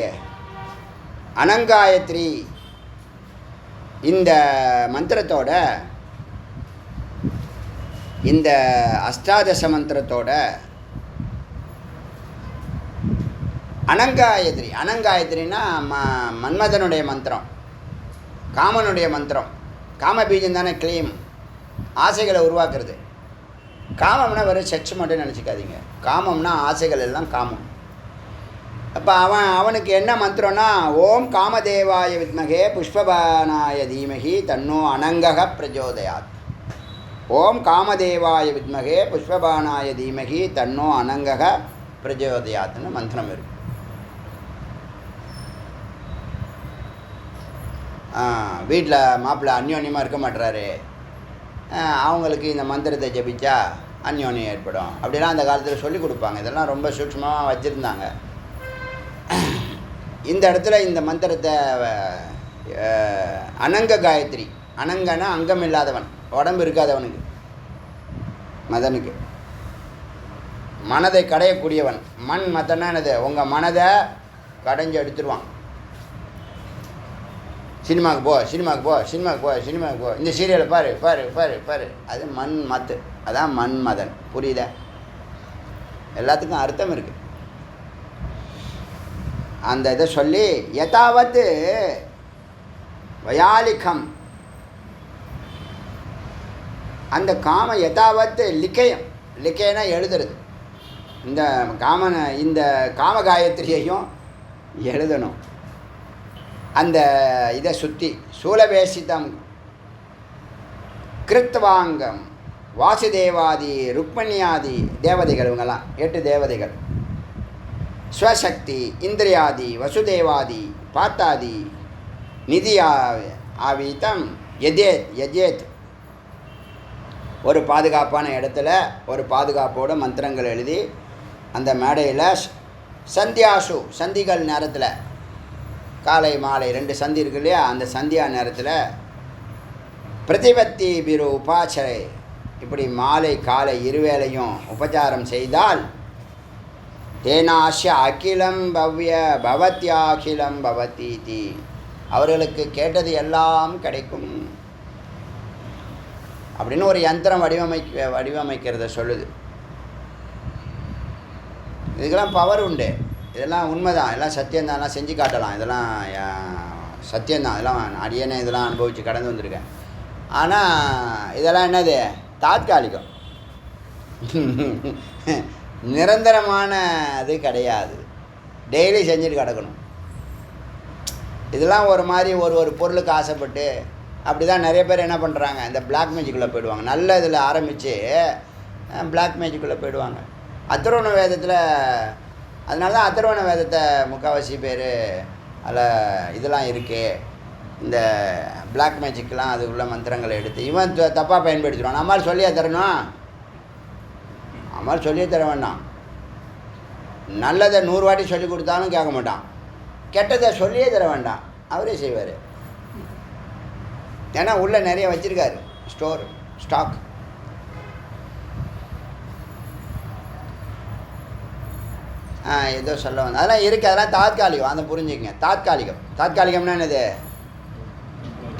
அனங்காயத்ரி இந்த மந்திரத்தோட, இந்த அஷ்டாதச மந்திரத்தோட அனங்காயத்ரி, அனங்காயத்ரின்னா மன்மதனுடைய மந்திரம், காமனுடைய மந்திரம். காம பீஜம் தானே க்ளீம், ஆசைகளை உருவாக்குறது. காமம்னா வெறும் செக்ஸ் மட்டும் நினச்சிக்காதீங்க, காமம்னா ஆசைகள் எல்லாம் காமம். அப்போ அவனுக்கு என்ன மந்திரம்னா, ஓம் காமதேவாய வித்மகே புஷ்பபானாய தீமகி தன்னோ அனங்கக பிரஜோதயாத். ஓம் காமதேவாய வித்மகே புஷ்பபானாய தீமகி தன்னோ அனங்கக பிரஜோதயாத்னு மந்திரம் இருக்கு. வீட்டில் மாப்பிள்ளை அந்யோன்யமாக இருக்க மாட்டுறாரு, அவங்களுக்கு இந்த மந்திரத்தை ஜபிச்சா அந்யோன்யம் ஏற்படும் அப்படிலாம் அந்த காலத்தில் சொல்லி கொடுப்பாங்க. இதெல்லாம் ரொம்ப சூட்சமாக வச்சுருந்தாங்க. இந்த இடத்துல இந்த மந்திரத்தை அனங்க காயத்ரி, அனங்கனா அங்கம் இல்லாதவன், உடம்பு இருக்காதவனுக்கு, மதனுக்கு, மனதை கடையக்கூடியவன். மண் மதன்னா என்னது, உங்கள் மனதை கடைஞ்சி எடுத்துருவான். சினிமாவுக்கு போ, சினிமாவுக்கு போ, சினிமாவுக்கு போ, சினிமாவுக்கு போ, இந்த சீரியலை பாரு பாரு பாரு பாரு, அது மண் மத்து, அதான் மண் மதன். புரியுதா? எல்லாத்துக்கும் அர்த்தம் இருக்குது. அந்த இதை சொல்லி யதாவத்து வயாலிகம், அந்த காம யதாவத்து லிக்கயம், லிக்கயனா எழுதுறது. இந்த இந்த காம காயத்ரியையும் எழுதணும். அந்த இதை சுற்றி சூலவேசிதம் கிருத்வாங்கம் வாசுதேவாதி ருக்மணியாதி தேவதைகள், இவங்கெல்லாம் 8 தேவதைகள். ஸ்வசக்தி இந்திரியாதி வசுதேவாதி பாத்தாதி நிதி ஆவீதம் யஜேத் யஜேத். ஒரு பாதுகாப்பான இடத்துல ஒரு பாதுகாப்போட மந்திரங்கள் எழுதி அந்த மேடையில் சந்தியாசு, சந்திகள் நேரத்தில், காலை மாலை 2 சந்தி இருக்கு இல்லையா, அந்த சந்தியா நேரத்தில் பிரதிபத்தி பிரு உபாச்சரை, இப்படி மாலை காலை இருவேளையும் உபச்சாரம் செய்தால் தேனாஷ்ய அகிலம் பவ்ய பவத்யாகிலம் பவதீதி, அவர்களுக்கு கேட்டது எல்லாம் கிடைக்கும் அப்படின்னு ஒரு யந்திரம் வடிவமைக்கிறத சொல்லுது. இதுக்கெல்லாம் பவர் உண்டு, இதெல்லாம் உண்மைதான், எல்லாம் சத்தியம்தான், எல்லாம் செஞ்சு காட்டலாம், இதெல்லாம் சத்தியம்தான், இதெல்லாம் அடியேனே இதெல்லாம் அனுபவித்து கடந்து வந்திருக்கேன். ஆனால் இதெல்லாம் என்னது, தாத்காலிகம், நிரந்தரமான அது கிடையாது. டெய்லி செஞ்சுட்டு கிடக்கணும். இதெல்லாம் ஒரு மாதிரி ஒரு பொருளுக்கு ஆசைப்பட்டு அப்படி தான் நிறைய பேர் என்ன பண்ணுறாங்க, இந்த பிளாக் மேஜிக்குள்ளே போயிடுவாங்க. நல்ல இதில் ஆரம்பித்து பிளாக் மேஜிக்குள்ளே போயிடுவாங்க. அதர்வண வேதத்தில், அதனால தான் அதர்வண வேதத்தை முக்கால்வாசி பேர் அதில் இதெல்லாம் இருக்குது, இந்த பிளாக் மேஜிக்லாம் அதுக்குள்ள மந்திரங்களை எடுத்து இவன் தப்பாக பயன்படுத்திடுவான். நம்மால் சொல்லியே தரணும், நம்மால் சொல்லியே தர வேண்டாம். நல்லதை 100 வாட்டி சொல்லி கொடுத்தாலும் கேட்க மாட்டான், கெட்டதை சொல்லியே தர வேண்டாம், அவரே செய்வார். ஏன்னா உள்ளே நிறைய வச்சுருக்காரு, ஸ்டாக். ஏதோ சொல்ல வந்து அதெல்லாம் இருக்குது, அதெல்லாம் தாத்காலிகம், அதை புரிஞ்சுக்கங்க. தாத்காலிகம்னா என்னது?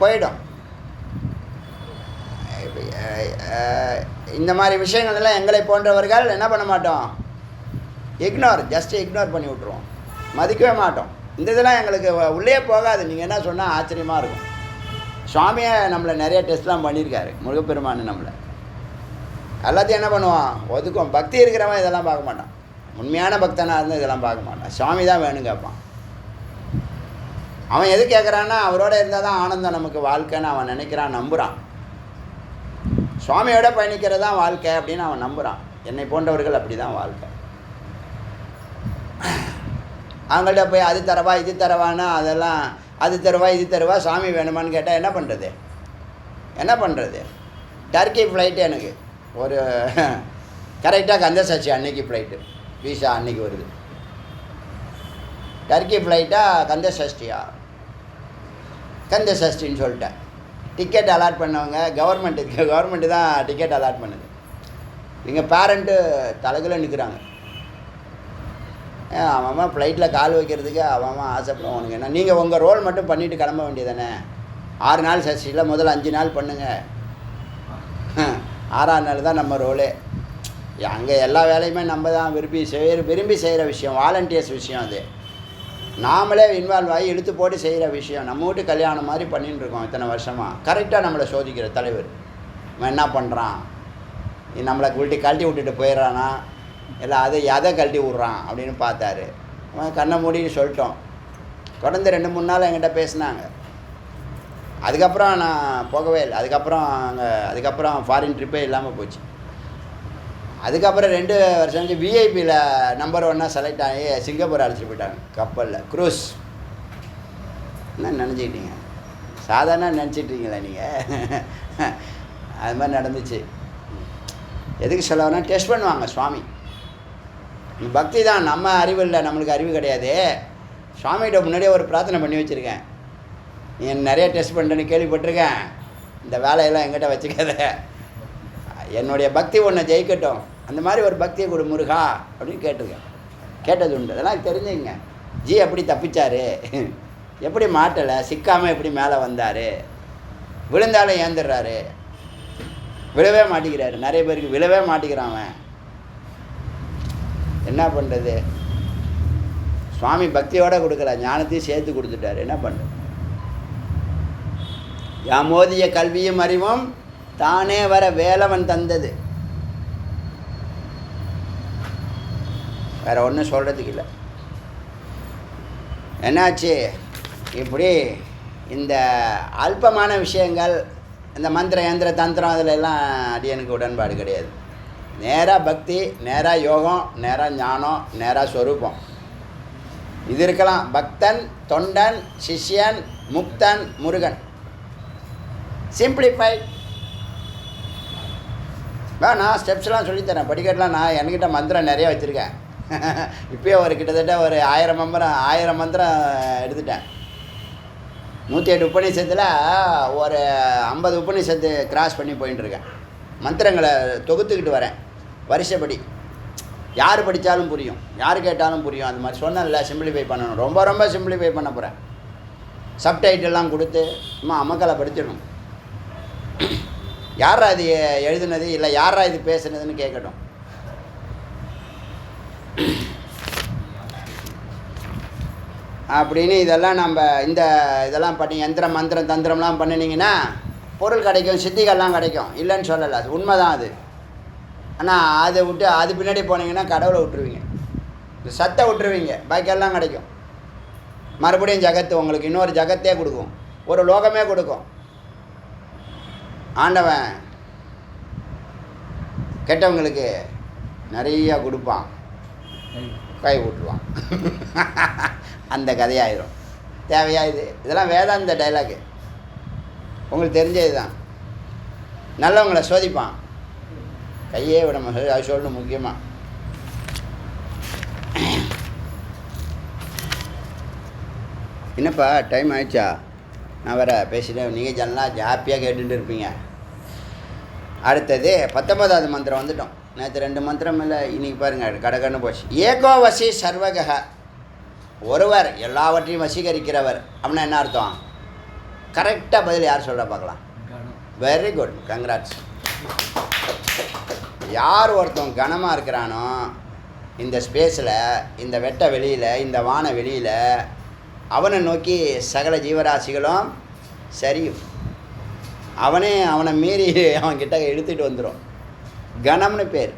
போயிடும். இந்த மாதிரி விஷயங்கள் எல்லாம் எங்களை போன்றவர்கள் என்ன பண்ண மாட்டோம், இக்னோர் பண்ணி விட்ருவோம், மதிக்கவே மாட்டோம். இந்த இதெல்லாம் எங்களுக்கு உள்ளே போகாது. நீங்கள் என்ன சொன்னால் ஆச்சரியமாக இருக்கும். சுவாமியை நம்மளை நிறைய டெஸ்ட்லாம் பண்ணியிருக்காரு, முருகப்பெருமான் நம்மளை எல்லாத்தையும் என்ன பண்ணுவான், ஒதுக்கும். பக்தி இருக்கிறவன் இதெல்லாம் பார்க்க மாட்டான், உண்மையான பக்தனாக இருந்தால் இதெல்லாம் பார்க்க மாட்டான். சுவாமி தான் வேணும் கேட்பான். அவன் எது கேட்குறான்னா அவரோட இருந்தால் தான் ஆனந்தம் நமக்கு வாழ்க்கைன்னு அவன் நினைக்கிறான், நம்புகிறான். சுவாமியோட பயணிக்கிறது தான் வாழ்க்கை அப்படின்னு அவன் நம்புகிறான். என்னை போன்றவர்கள் அப்படி தான் வாழ்க்கை. அவங்கள்ட்ட போய் அது தரவா இது தரவான்னா அதெல்லாம் அது தருவா இது தருவா, சாமி வேணுமான்னு கேட்டால் என்ன பண்ணுறது? டர்க்கி ஃப்ளைட்டு எனக்கு ஒரு கரெக்டாக கந்தசஷ்டி அன்னைக்கு ஃப்ளைட்டு, வீசா அன்னைக்கு வருது. டர்க்கி ஃப்ளைட்டா கந்தசஷ்டின்னு சொல்லிட்டேன். டிக்கெட் அலாட் பண்ணவங்க கவர்மெண்ட்டு தான் டிக்கெட் அலாட் பண்ணுது. எங்கள் பேரண்ட்டு தலையில் நிற்கிறாங்க. அவன் ஃப்ளைட்டில் கால் வைக்கிறதுக்கு அவன் ஆசைப்படுவான். உனக்கு என்ன, நீங்கள் உங்கள் ரோல் மட்டும் பண்ணிவிட்டு கிளம்ப வேண்டியதானே. 6 நாள் சஷ்டியில் முதல்ல 5 நாள் பண்ணுங்கள், 6ஆம் நாள் தான் நம்ம ரோலே. அங்கே எல்லா வேலையுமே நம்ம தான் விரும்பி செய்கிற விஷயம், வாலண்டியர்ஸ் விஷயம். அது நாமளே இன்வால்வ் ஆகி இழுத்து போட்டு செய்கிற விஷயம். நம்ம வீட்டு கல்யாணம் மாதிரி பண்ணின்னு இருக்கோம் இத்தனை வருஷமாக. கரெக்டாக நம்மளை சோதிக்கிற தலைவர் அவன் என்ன பண்ணுறான், நம்மளை கழட்டி விட்டுட்டு போயிடறானா, இல்லை எதை கழட்டி விட்றான் அப்படின்னு பார்த்தாரு. அவன் கண்ணை மூடின்னு சொல்லிட்டோம். தொடர்ந்து 2-3 நாள் என்கிட்ட பேசினாங்க. அதுக்கப்புறம் நான் போகவே இல்லை. அதுக்கப்புறம் ஃபாரின் ட்ரிப்பே இல்லாமல் போச்சு. அதுக்கப்புறம் 2 வருஷம் கழிச்சு விஐபியில் நம்பர் 1 செலக்ட் ஆகி சிங்கப்பூர் அழைச்சிட்டு போயிட்டாங்க கப்பலில், க்ரூஸ். என்ன நினச்சிக்கிட்டீங்க, சாதாரண நினச்சிட்ருக்கீங்களா நீங்கள்? அது மாதிரி நடந்துச்சு. எதுக்கு சொல்லணும்னா டெஸ்ட் பண்ணுவாங்க சுவாமி. பக்தி தான், நம்ம அறிவு இல்லை, நம்மளுக்கு அறிவு கிடையாது. சுவாமிகிட்ட முன்னாடியே ஒரு பிரார்த்தனை பண்ணி வச்சுருக்கேன். நீ நிறைய டெஸ்ட் பண்ணுறேன்னு கேள்விப்பட்டிருக்கேன், இந்த வேலையெல்லாம் எங்கிட்ட வச்சுக்காத, என்னுடைய பக்தி ஒன்று ஜெயிக்கட்டும், அந்த மாதிரி ஒரு பக்தியை கொடு முருகா அப்படின்னு கேட்டது உண்டு. அதெல்லாம் தெரிஞ்சுங்க. எப்படி தப்பிச்சார், எப்படி மாட்டலை, சிக்காமல் எப்படி மேலே வந்தார், விழுந்தாலும் ஏந்துடுறாரு, விழவே மாட்டேங்கிறாரு. நிறைய பேருக்கு விழவே மாட்டேங்கிறான். அவன் என்ன பண்ணுறது? சுவாமி பக்தியோடு கொடுக்கல, ஞானத்தையும் சேர்த்து கொடுத்துட்டாரு. என்ன பண்ணுறது? யாமோதிய கல்வியும் அறிவும் தானே வர வேலவன் தந்தது. வேறு ஒன்றும் சொல்கிறதுக்கு இல்லை. என்னாச்சு, இப்படி இந்த அல்பமான விஷயங்கள், இந்த மந்திரம் யந்திர தந்திரம் அதில் எல்லாம் அடியனுக்கு உடன்பாடு கிடையாது. நேராக பக்தி, நேராக யோகம், நேராக ஞானம், நேராக ஸ்வரூபம். இது இருக்கலாம். பக்தன், தொண்டன், சிஷ்யன், முக்தன், முருகன். சிம்பிளிஃபை. நான் ஸ்டெப்ஸ்லாம் சொல்லித்தரேன், படிக்கட்டெலாம். நான் என்கிட்ட மந்திரம் நிறைய வச்சுருக்கேன். இப்போயே கிட்டத்தட்ட ஒரு 1000 மந்திரம் எடுத்துட்டேன். 108 உபநிஷத்தில் ஒரு 50 உபநிஷத்து கிராஸ் பண்ணி போயின்ட்டுருக்கேன். மந்திரங்களை தொகுத்துக்கிட்டு வரேன் வருஷப்படி. யார் படித்தாலும் புரியும், யார் கேட்டாலும் புரியும். அது மாதிரி சொன்னேன்ல, சிம்பிளிஃபை பண்ணணும். ரொம்ப சிம்பிளிஃபை பண்ண போகிறேன். சப்டைட்டில்லாம் கொடுத்து அமக்களை படுத்திடணும். யாரா இது எழுதுனது, இல்லை யாரா இது பேசுனதுன்னு கேட்கட்டும். அப்படின்னு இதெல்லாம் நம்ம இதெல்லாம் பண்ணி யந்திரம் மந்திரம் தந்திரம்லாம் பண்ணினீங்கன்னா பொருள் கிடைக்கும், சித்திகள்லாம் கிடைக்கும், இல்லைன்னு சொல்லலை. அது உண்மை தான் அது. ஆனால் அதை விட்டு அது பின்னாடி போனீங்கன்னா கடவுளை விட்டுருவீங்க, சத்தை விட்டுருவீங்க, பாக்கியெல்லாம் கிடைக்கும். மறுபடியும் ஜகத்து உங்களுக்கு இன்னொரு ஜகத்தே கொடுக்கும், ஒரு லோகமே கொடுக்கும். ஆண்டவன் கெட்டவங்களுக்கு நிறையா கொடுப்பான், கை விட்டுருவான். அந்த கதையாயிரும். தேவையா இது? இதெல்லாம் வேதாந்த டைலாகு, உங்களுக்கு தெரிஞ்சது தான். நல்லவங்களை சோதிப்பான், கையே விட மாட்டேன். அது சொல்லணும் முக்கியமாக. என்னப்பா டைம் ஆயிடுச்சா? நான் வேறு பேசிட்டேன், நீங்கள் ஜனலாம் ஹாப்பியாக கேட்டுட்டு இருப்பீங்க. அடுத்தது 19வது மந்திரம் வந்துட்டோம். நேற்று 2 மந்திரம் இல்லை, இன்றைக்கி பாருங்கள் கடகன்னு போச்சு. ஏகோ வசி சர்வகஹ, ஒருவர் எல்லாவற்றையும் வசீகரிக்கிறவர் அப்படின்னா என்ன அர்த்தம்? கரெக்டாக பதில் யார் சொல்கிற பார்க்கலாம்? Very good, congrats. யார் ஒருத்தன் கனமாக இருக்கிறானோ இந்த ஸ்பேஸில், இந்த வெட்ட வெளியில், இந்த வான வெளியில், அவனை நோக்கி சகல ஜீவராசிகளும் சரியும். அவனை மீறி அவன்கிட்ட இழுத்துட்டு வந்துடும். கணம்னு பேர்.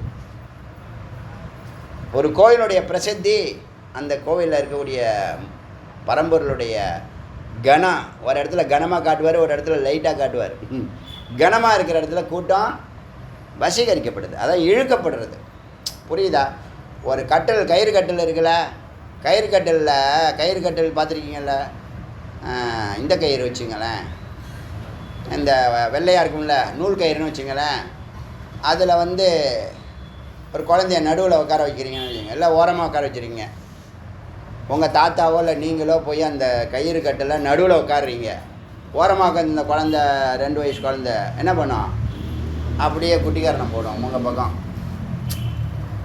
ஒரு கோயிலுடைய பிரசித்தி அந்த கோவிலில் இருக்கக்கூடிய பரம்பொருளுடைய கணம். ஒரு இடத்துல கனமாக காட்டுவார், ஒரு இடத்துல லைட்டாக காட்டுவார். கனமாக இருக்கிற இடத்துல கூட்டம் வசீகரிக்கப்படுது, அதான் இழுக்கப்படுறது. புரியுதா? ஒரு கட்டில், கயிறு கட்டில் இருக்குல்ல, கயிறு கட்டில் பார்த்துருக்கீங்கள்ல, இந்த கயிறு வச்சுங்களேன், இந்த வெள்ளையாக இருக்கும்ல நூல் கயிறுன்னு வச்சுங்களேன். அதில் ஒரு குழந்தைய நடுவில் உட்கார வைக்கிறீங்கன்னு வச்சுங்க, இல்லை ஓரமாக உட்கார வச்சுருக்கீங்க. உங்கள் தாத்தாவோ இல்லை நீங்களோ போய் அந்த கயிறு கட்டில் நடுவில் உட்காடுறீங்க. ஓரமாக உட்காந்து இந்த குழந்தை 2 வயசு குழந்தை என்ன பண்ணும்? அப்படியே குட்டிக்காரணம் போடும் உங்கள் பக்கம்.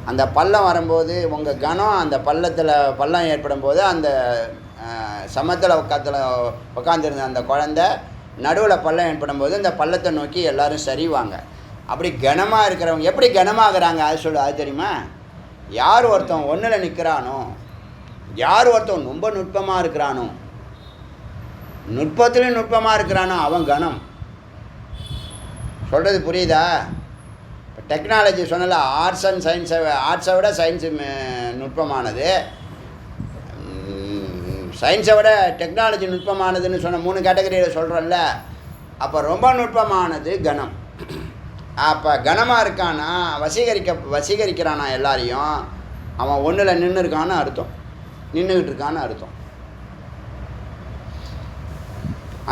அந்த பள்ளம் வரும்போது உங்கள் கனம் அந்த பள்ளம் ஏற்படும் போது அந்த சமத்தில் உட்காந்துருந்த அந்த குழந்தை நடுவில் பள்ளம் ஏற்படும் போது இந்த பள்ளத்தை நோக்கி எல்லோரும் சரிவாங்க. அப்படி கனமாக இருக்கிறவங்க எப்படி கனமாகறாங்க அது தெரியுமா? யார் ஒருத்தன் ஒன்றில் நிற்கிறானோ, யார் ஒருத்தன் ரொம்ப நுட்பமாக இருக்கிறானோ, நுட்பத்துலேயும் நுட்பமாக இருக்கிறானோ அவன் கனம். சொல்கிறது புரியுதா? இப்போ டெக்னாலஜி சொன்னல, ஆர்ட்ஸ் அண்ட் சயின்ஸை, ஆர்ட்ஸை விட சயின்ஸு நுட்பமானது, சயின்ஸை விட டெக்னாலஜி நுட்பமானதுன்னு சொன்ன 3 கேட்டகரியில் சொல்கிறோம்ல. அப்போ ரொம்ப நுட்பமானது கணம். அப்போ கனமாக இருக்கானா, வசீகரிக்கிறானா எல்லாரையும், அவன் ஒன்றில் நின்று இருக்கான்னு அர்த்தம், நின்றுக்கிட்டு இருக்கான்னு அர்த்தம்.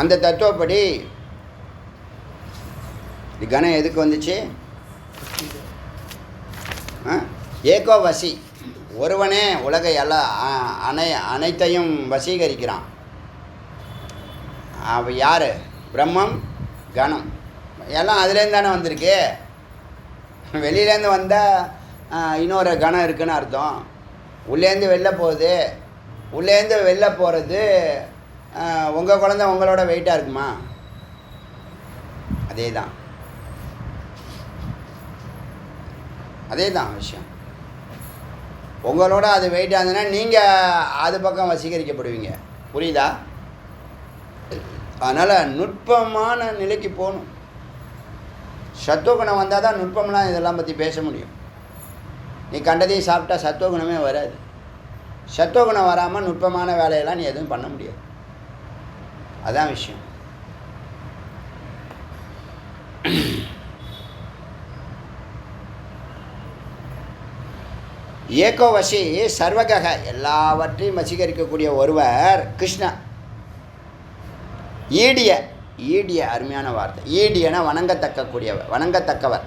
அந்த தத்துவப்படி கணம் எதுக்கு வந்துச்சு? ஏகோ வசி, ஒருவனே உலகை அனைத்தையும் வசீகரிக்கிறான். அவன் யார்? பிரம்மம், கணம் எல்லாம் அதுலேருந்து தானே வந்திருக்கு. வெளியிலேருந்து வந்தால் இன்னொரு கணம் இருக்குதுன்னு அர்த்தம். உள்ளேருந்து வெளில போகுது. உள்ளேருந்து வெளில போகிறது உங்கள் குழந்தை உங்களோட வெயிட்டாக இருக்குமா? அதே தான் விஷயம். உங்களோட அது வெயிட்டாக இருந்ததுன்னா நீங்கள் அது பக்கம் வசீகரிக்கப்படுவீங்க. புரியுதா? அதனால் நுட்பமான நிலைக்கு போகணும். சத்துவகுணம் வந்தால் தான் நுட்பம்லாம் இதெல்லாம் பற்றி பேச முடியும். நீ கண்டதையும் சாப்பிட்டா சத்துவகுணமே வராது. சத்துவகுணம் வராமல் நுட்பமான வேலையெல்லாம் நீ எதுவும் பண்ண முடியாது. அதான் விஷயம். ஏகோவசி சர்வகக, எல்லாவற்றையும் வசீகரிக்கக்கூடிய ஒருவர் கிருஷ்ணா. ஈடிய அருமையான வார்த்தை. ஈடியன வணங்கத்தக்கவர்.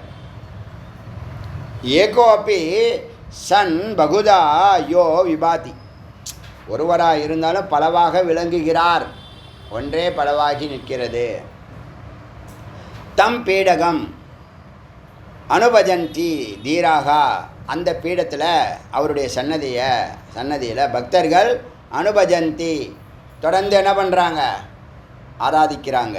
ஏகோபி சன் பகுதா யோ விபாதி, ஒருவராக இருந்தாலும் பலவாக விளங்குகிறார். ஒன்றே பலவாகி நிற்கிறது. தம் பீடகம் அனுபஜந்தி தீராகா, அந்த பீடத்தில் அவருடைய சன்னதியில் பக்தர்கள் அனுபஜந்தி தொடர்ந்து என்ன பண்ணுறாங்க? ஆராதிக்கிறாங்க.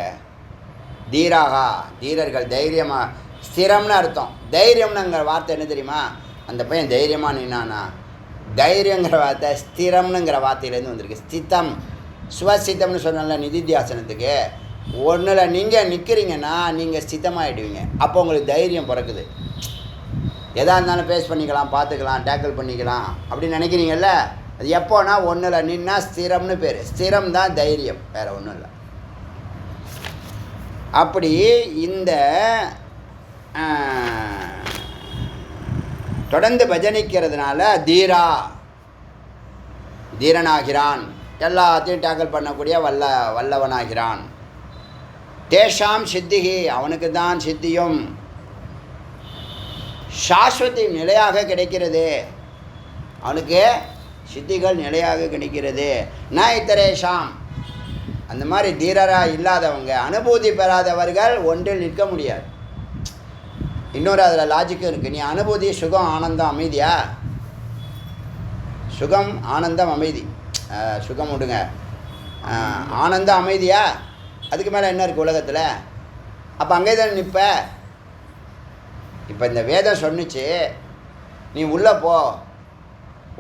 தீராகா, தீரர்கள், தைரியமாக, ஸ்திரம்னு அர்த்தம். தைரியம்னுங்கிற வார்த்தை என்ன தெரியுமா? அந்த பையன் தைரியமாக நின்னானா, தைரியங்கிற வார்த்தை ஸ்திரம்னுங்கிற வார்த்தையிலேருந்து வந்திருக்கு. ஸ்திதம், சுவஸ்திதம்னு சொன்னால நிதித்தியாசனத்துக்கு. ஒன்றில் நீங்கள் நிற்கிறீங்கன்னா நீங்கள் ஸ்திதமாகிடுவீங்க. அப்போ உங்களுக்கு தைரியம் பிறக்குது. எதாக இருந்தாலும் ஃபேஸ் பண்ணிக்கலாம், பார்த்துக்கலாம், டேக்கிள் பண்ணிக்கலாம் அப்படின்னு நினைக்கிறீங்கல்ல. அது எப்போனா ஒன்றில் நின்னா ஸ்திரம்னு பேர். ஸ்திரம் தான் தைரியம், வேறு ஒன்றும் இல்லை. அப்படி இந்த தொடர்ந்து பஜனிக்கிறதுனால தீரனாகிறான். எல்லாத்தையும் டேக்கிள் பண்ணக்கூடிய வல்லவனாகிறான். தேஷாம் சித்திகி, அவனுக்கு தான் சித்தியும் சாஸ்வதி நிலையாக கிடைக்கிறது. அவனுக்கு சித்திகள் நிலையாக கிடைக்கிறது. ந இத்தரேஷாம், அந்த மாதிரி தீரராக இல்லாதவங்க, அனுபூதி பெறாதவர்கள் ஒன்றில் நிற்க முடியாது. இன்னொரு அதில் லாஜிக்கும் இருக்குது. நீ அனுபூதி சுகம் ஆனந்தம் அமைதியா? சுகம் ஆனந்தம் அமைதி, சுகம் விடுங்க, ஆனந்தம் அமைதியா? அதுக்கு மேலே என்ன இருக்குது உலகத்தில்? அப்போ அங்கே தான் நிற்ப. இப்போ இந்த வேதம் சொன்னிச்சு, நீ உள்ளே போ,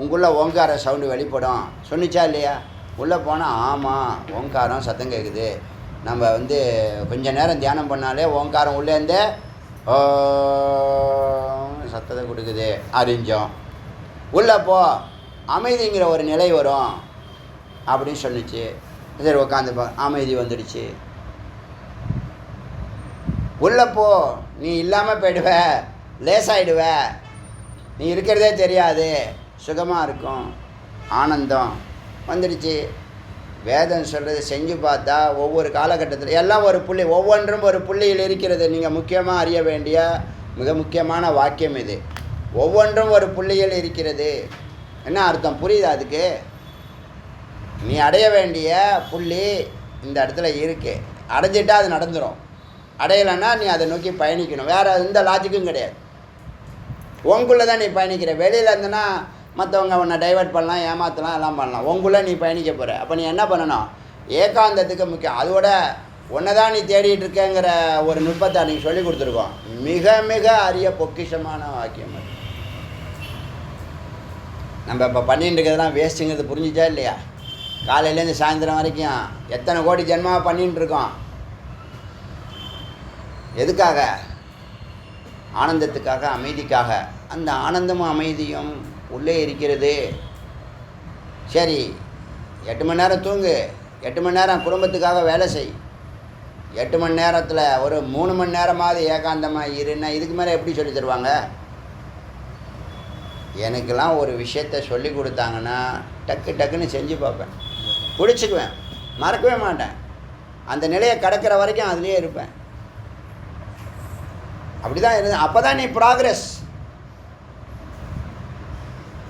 உங்குள்ளே ஓங்கார சவுண்டு வெளிப்படும் சொன்னிச்சா இல்லையா? உள்ளே போனால் ஆமாம் ஓங்காரம் சத்தம் கேட்குது. நம்ம கொஞ்ச நேரம் தியானம் பண்ணாலே ஓங்காரம் உள்ளேருந்தே சத்தத்தை கொடுக்குது, அறிஞ்சோம். உள்ளே போ, அமைதிங்கிற ஒரு நிலை வரும் அப்படின்னு சொல்லிச்சு. சரி உட்காந்துப்பா, அமைதி வந்துடுச்சு. உள்ளே போ, நீ இல்லாமல் போயிடுவ, லேசாயிடுவ, நீ இருக்கிறதே தெரியாது, சுகமாக இருக்கும், ஆனந்தம் வந்துடுச்சு. வேதம் சொல்கிறது செஞ்சு பார்த்தா ஒவ்வொரு காலகட்டத்தில் எல்லாம் ஒரு புள்ளி, ஒவ்வொன்றும் ஒரு புள்ளியில் இருக்கிறது. நீங்கள் முக்கியமாக அறிய வேண்டிய மிக முக்கியமான வாக்கியம் இது. ஒவ்வொன்றும் ஒரு புள்ளியில் இருக்கிறது. என்ன அர்த்தம் புரியுதா அதுக்கு? நீ அடைய வேண்டிய புள்ளி இந்த இடத்துல இருக்கு. அடைஞ்சிட்டா அது நடந்துடும். அடையலைன்னா நீ அதை நோக்கி பயணிக்கணும். வேறு எந்த லாஜிக்கும் கிடையாது. உங்களுக்குள்ளே தான் நீ பயணிக்கிற. வெளியில் இருந்தனா மற்றவங்க உன்னை டைவர்ட் பண்ணலாம், ஏமாற்றலாம், எல்லாம் பண்ணலாம். உங்களுக்குள்ளே நீ பயணிக்க போகிற. அப்போ நீ என்ன பண்ணணும்? ஏகாந்தத்துக்கு முக்கியம். அதோட ஒன்றை தான் நீ தேடிட்டு இருக்கேங்கிற ஒரு நுட்பத்தை நீங்கள் சொல்லி கொடுத்துருக்கோம். மிக மிக அரிய பொக்கிஷமான வாக்கியம் அது. நம்ம இப்போ பண்ணிட்டு இருக்கிறதெல்லாம் வேஸ்ட்டுங்கிறது புரிஞ்சிச்சா இல்லையா? காலையிலேருந்து சாயந்தரம் வரைக்கும் எத்தனை கோடி ஜென்மாவை பண்ணிகிட்டு இருக்கோம். எதுக்காக? ஆனந்தத்துக்காக, அமைதிக்காக. அந்த ஆனந்தமும் அமைதியும் உள்ளே இருக்கிறது. சரி, 8 மணி நேரம் தூங்கு, 8 மணி நேரம் குடும்பத்துக்காக வேலை செய், 8 மணி நேரத்தில் ஒரு 3 மணி நேரமாவது ஏகாந்தமாக இருன்னா இதுக்கு மேலே எப்படி சொல்லி தருவாங்க? எனக்கெல்லாம் ஒரு விஷயத்த சொல்லி கொடுத்தாங்கன்னா டக்குன்னு செஞ்சு பார்ப்பேன், பிடிச்சிக்குவேன், மறக்கவே மாட்டேன். அந்த நிலையை கடக்கிற வரைக்கும் அதுலேயே இருப்பேன். அப்படி தான் இருந்து. அப்போ தான் நீ ப்ராக்ரெஸ்.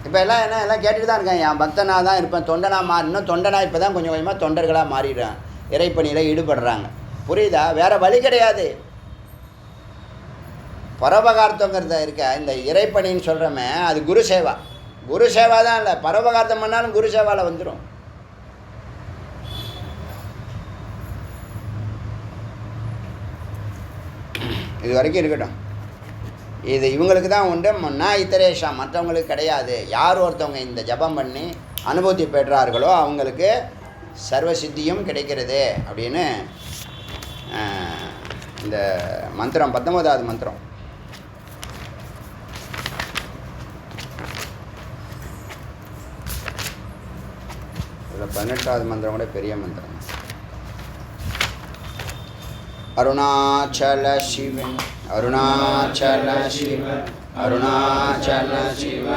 இப்போ எல்லாம் கேட்டுட்டு தான் இருக்கேன். என் பக்தனாக தான் இருப்பேன், தொண்டனாக மாறினோம். தொண்டனாக இப்போ தான் கொஞ்சம் கொஞ்சமாக தொண்டர்களாக மாறிடுறேன், இறைப்பணியில் ஈடுபடுறாங்க. புரியுதா? வேறு வழி கிடையாது. பரோபகார்த்தங்கிறத இருக்க இந்த இறைப்பணின்னு சொல்கிறோமே, அது குரு சேவா. குரு சேவா தான் இல்லை, பரோபகார்த்தம் பண்ணாலும் குரு சேவாவில் வந்துடும். இது வரைக்கும் இருக்கட்டும். இது இவங்களுக்கு தான் உண்டு. நான் இத்தரேஷா, மற்றவங்களுக்கு கிடையாது. யார் ஒருத்தவங்க இந்த ஜபம் பண்ணி அனுபூதி பெற்றார்களோ அவங்களுக்கு சர்வசித்தியும் கிடைக்கிறது அப்படின்னு இந்த மந்திரம் 19வது மந்திரம். இதில் 18வது மந்திரம் கூட பெரிய மந்திரம். அருணாச்சல சிவ அருணாச்சல சிவ அருணாச்சல சிவ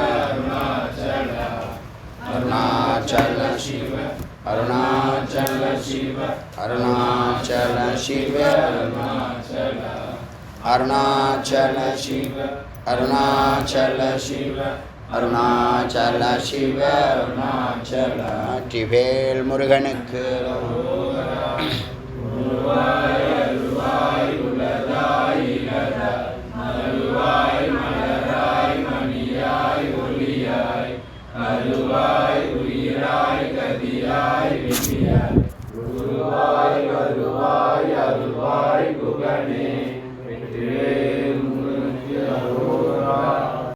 அருணாச்சல சிவ அருணாச்சல சிவ அருணாச்சல சிவ அருணாச்சல சிவ அருணாச்சல சிவ அருணாச்சல சிவ அருணாச்சல. வெற்றிவேல் முருகனுக்கு.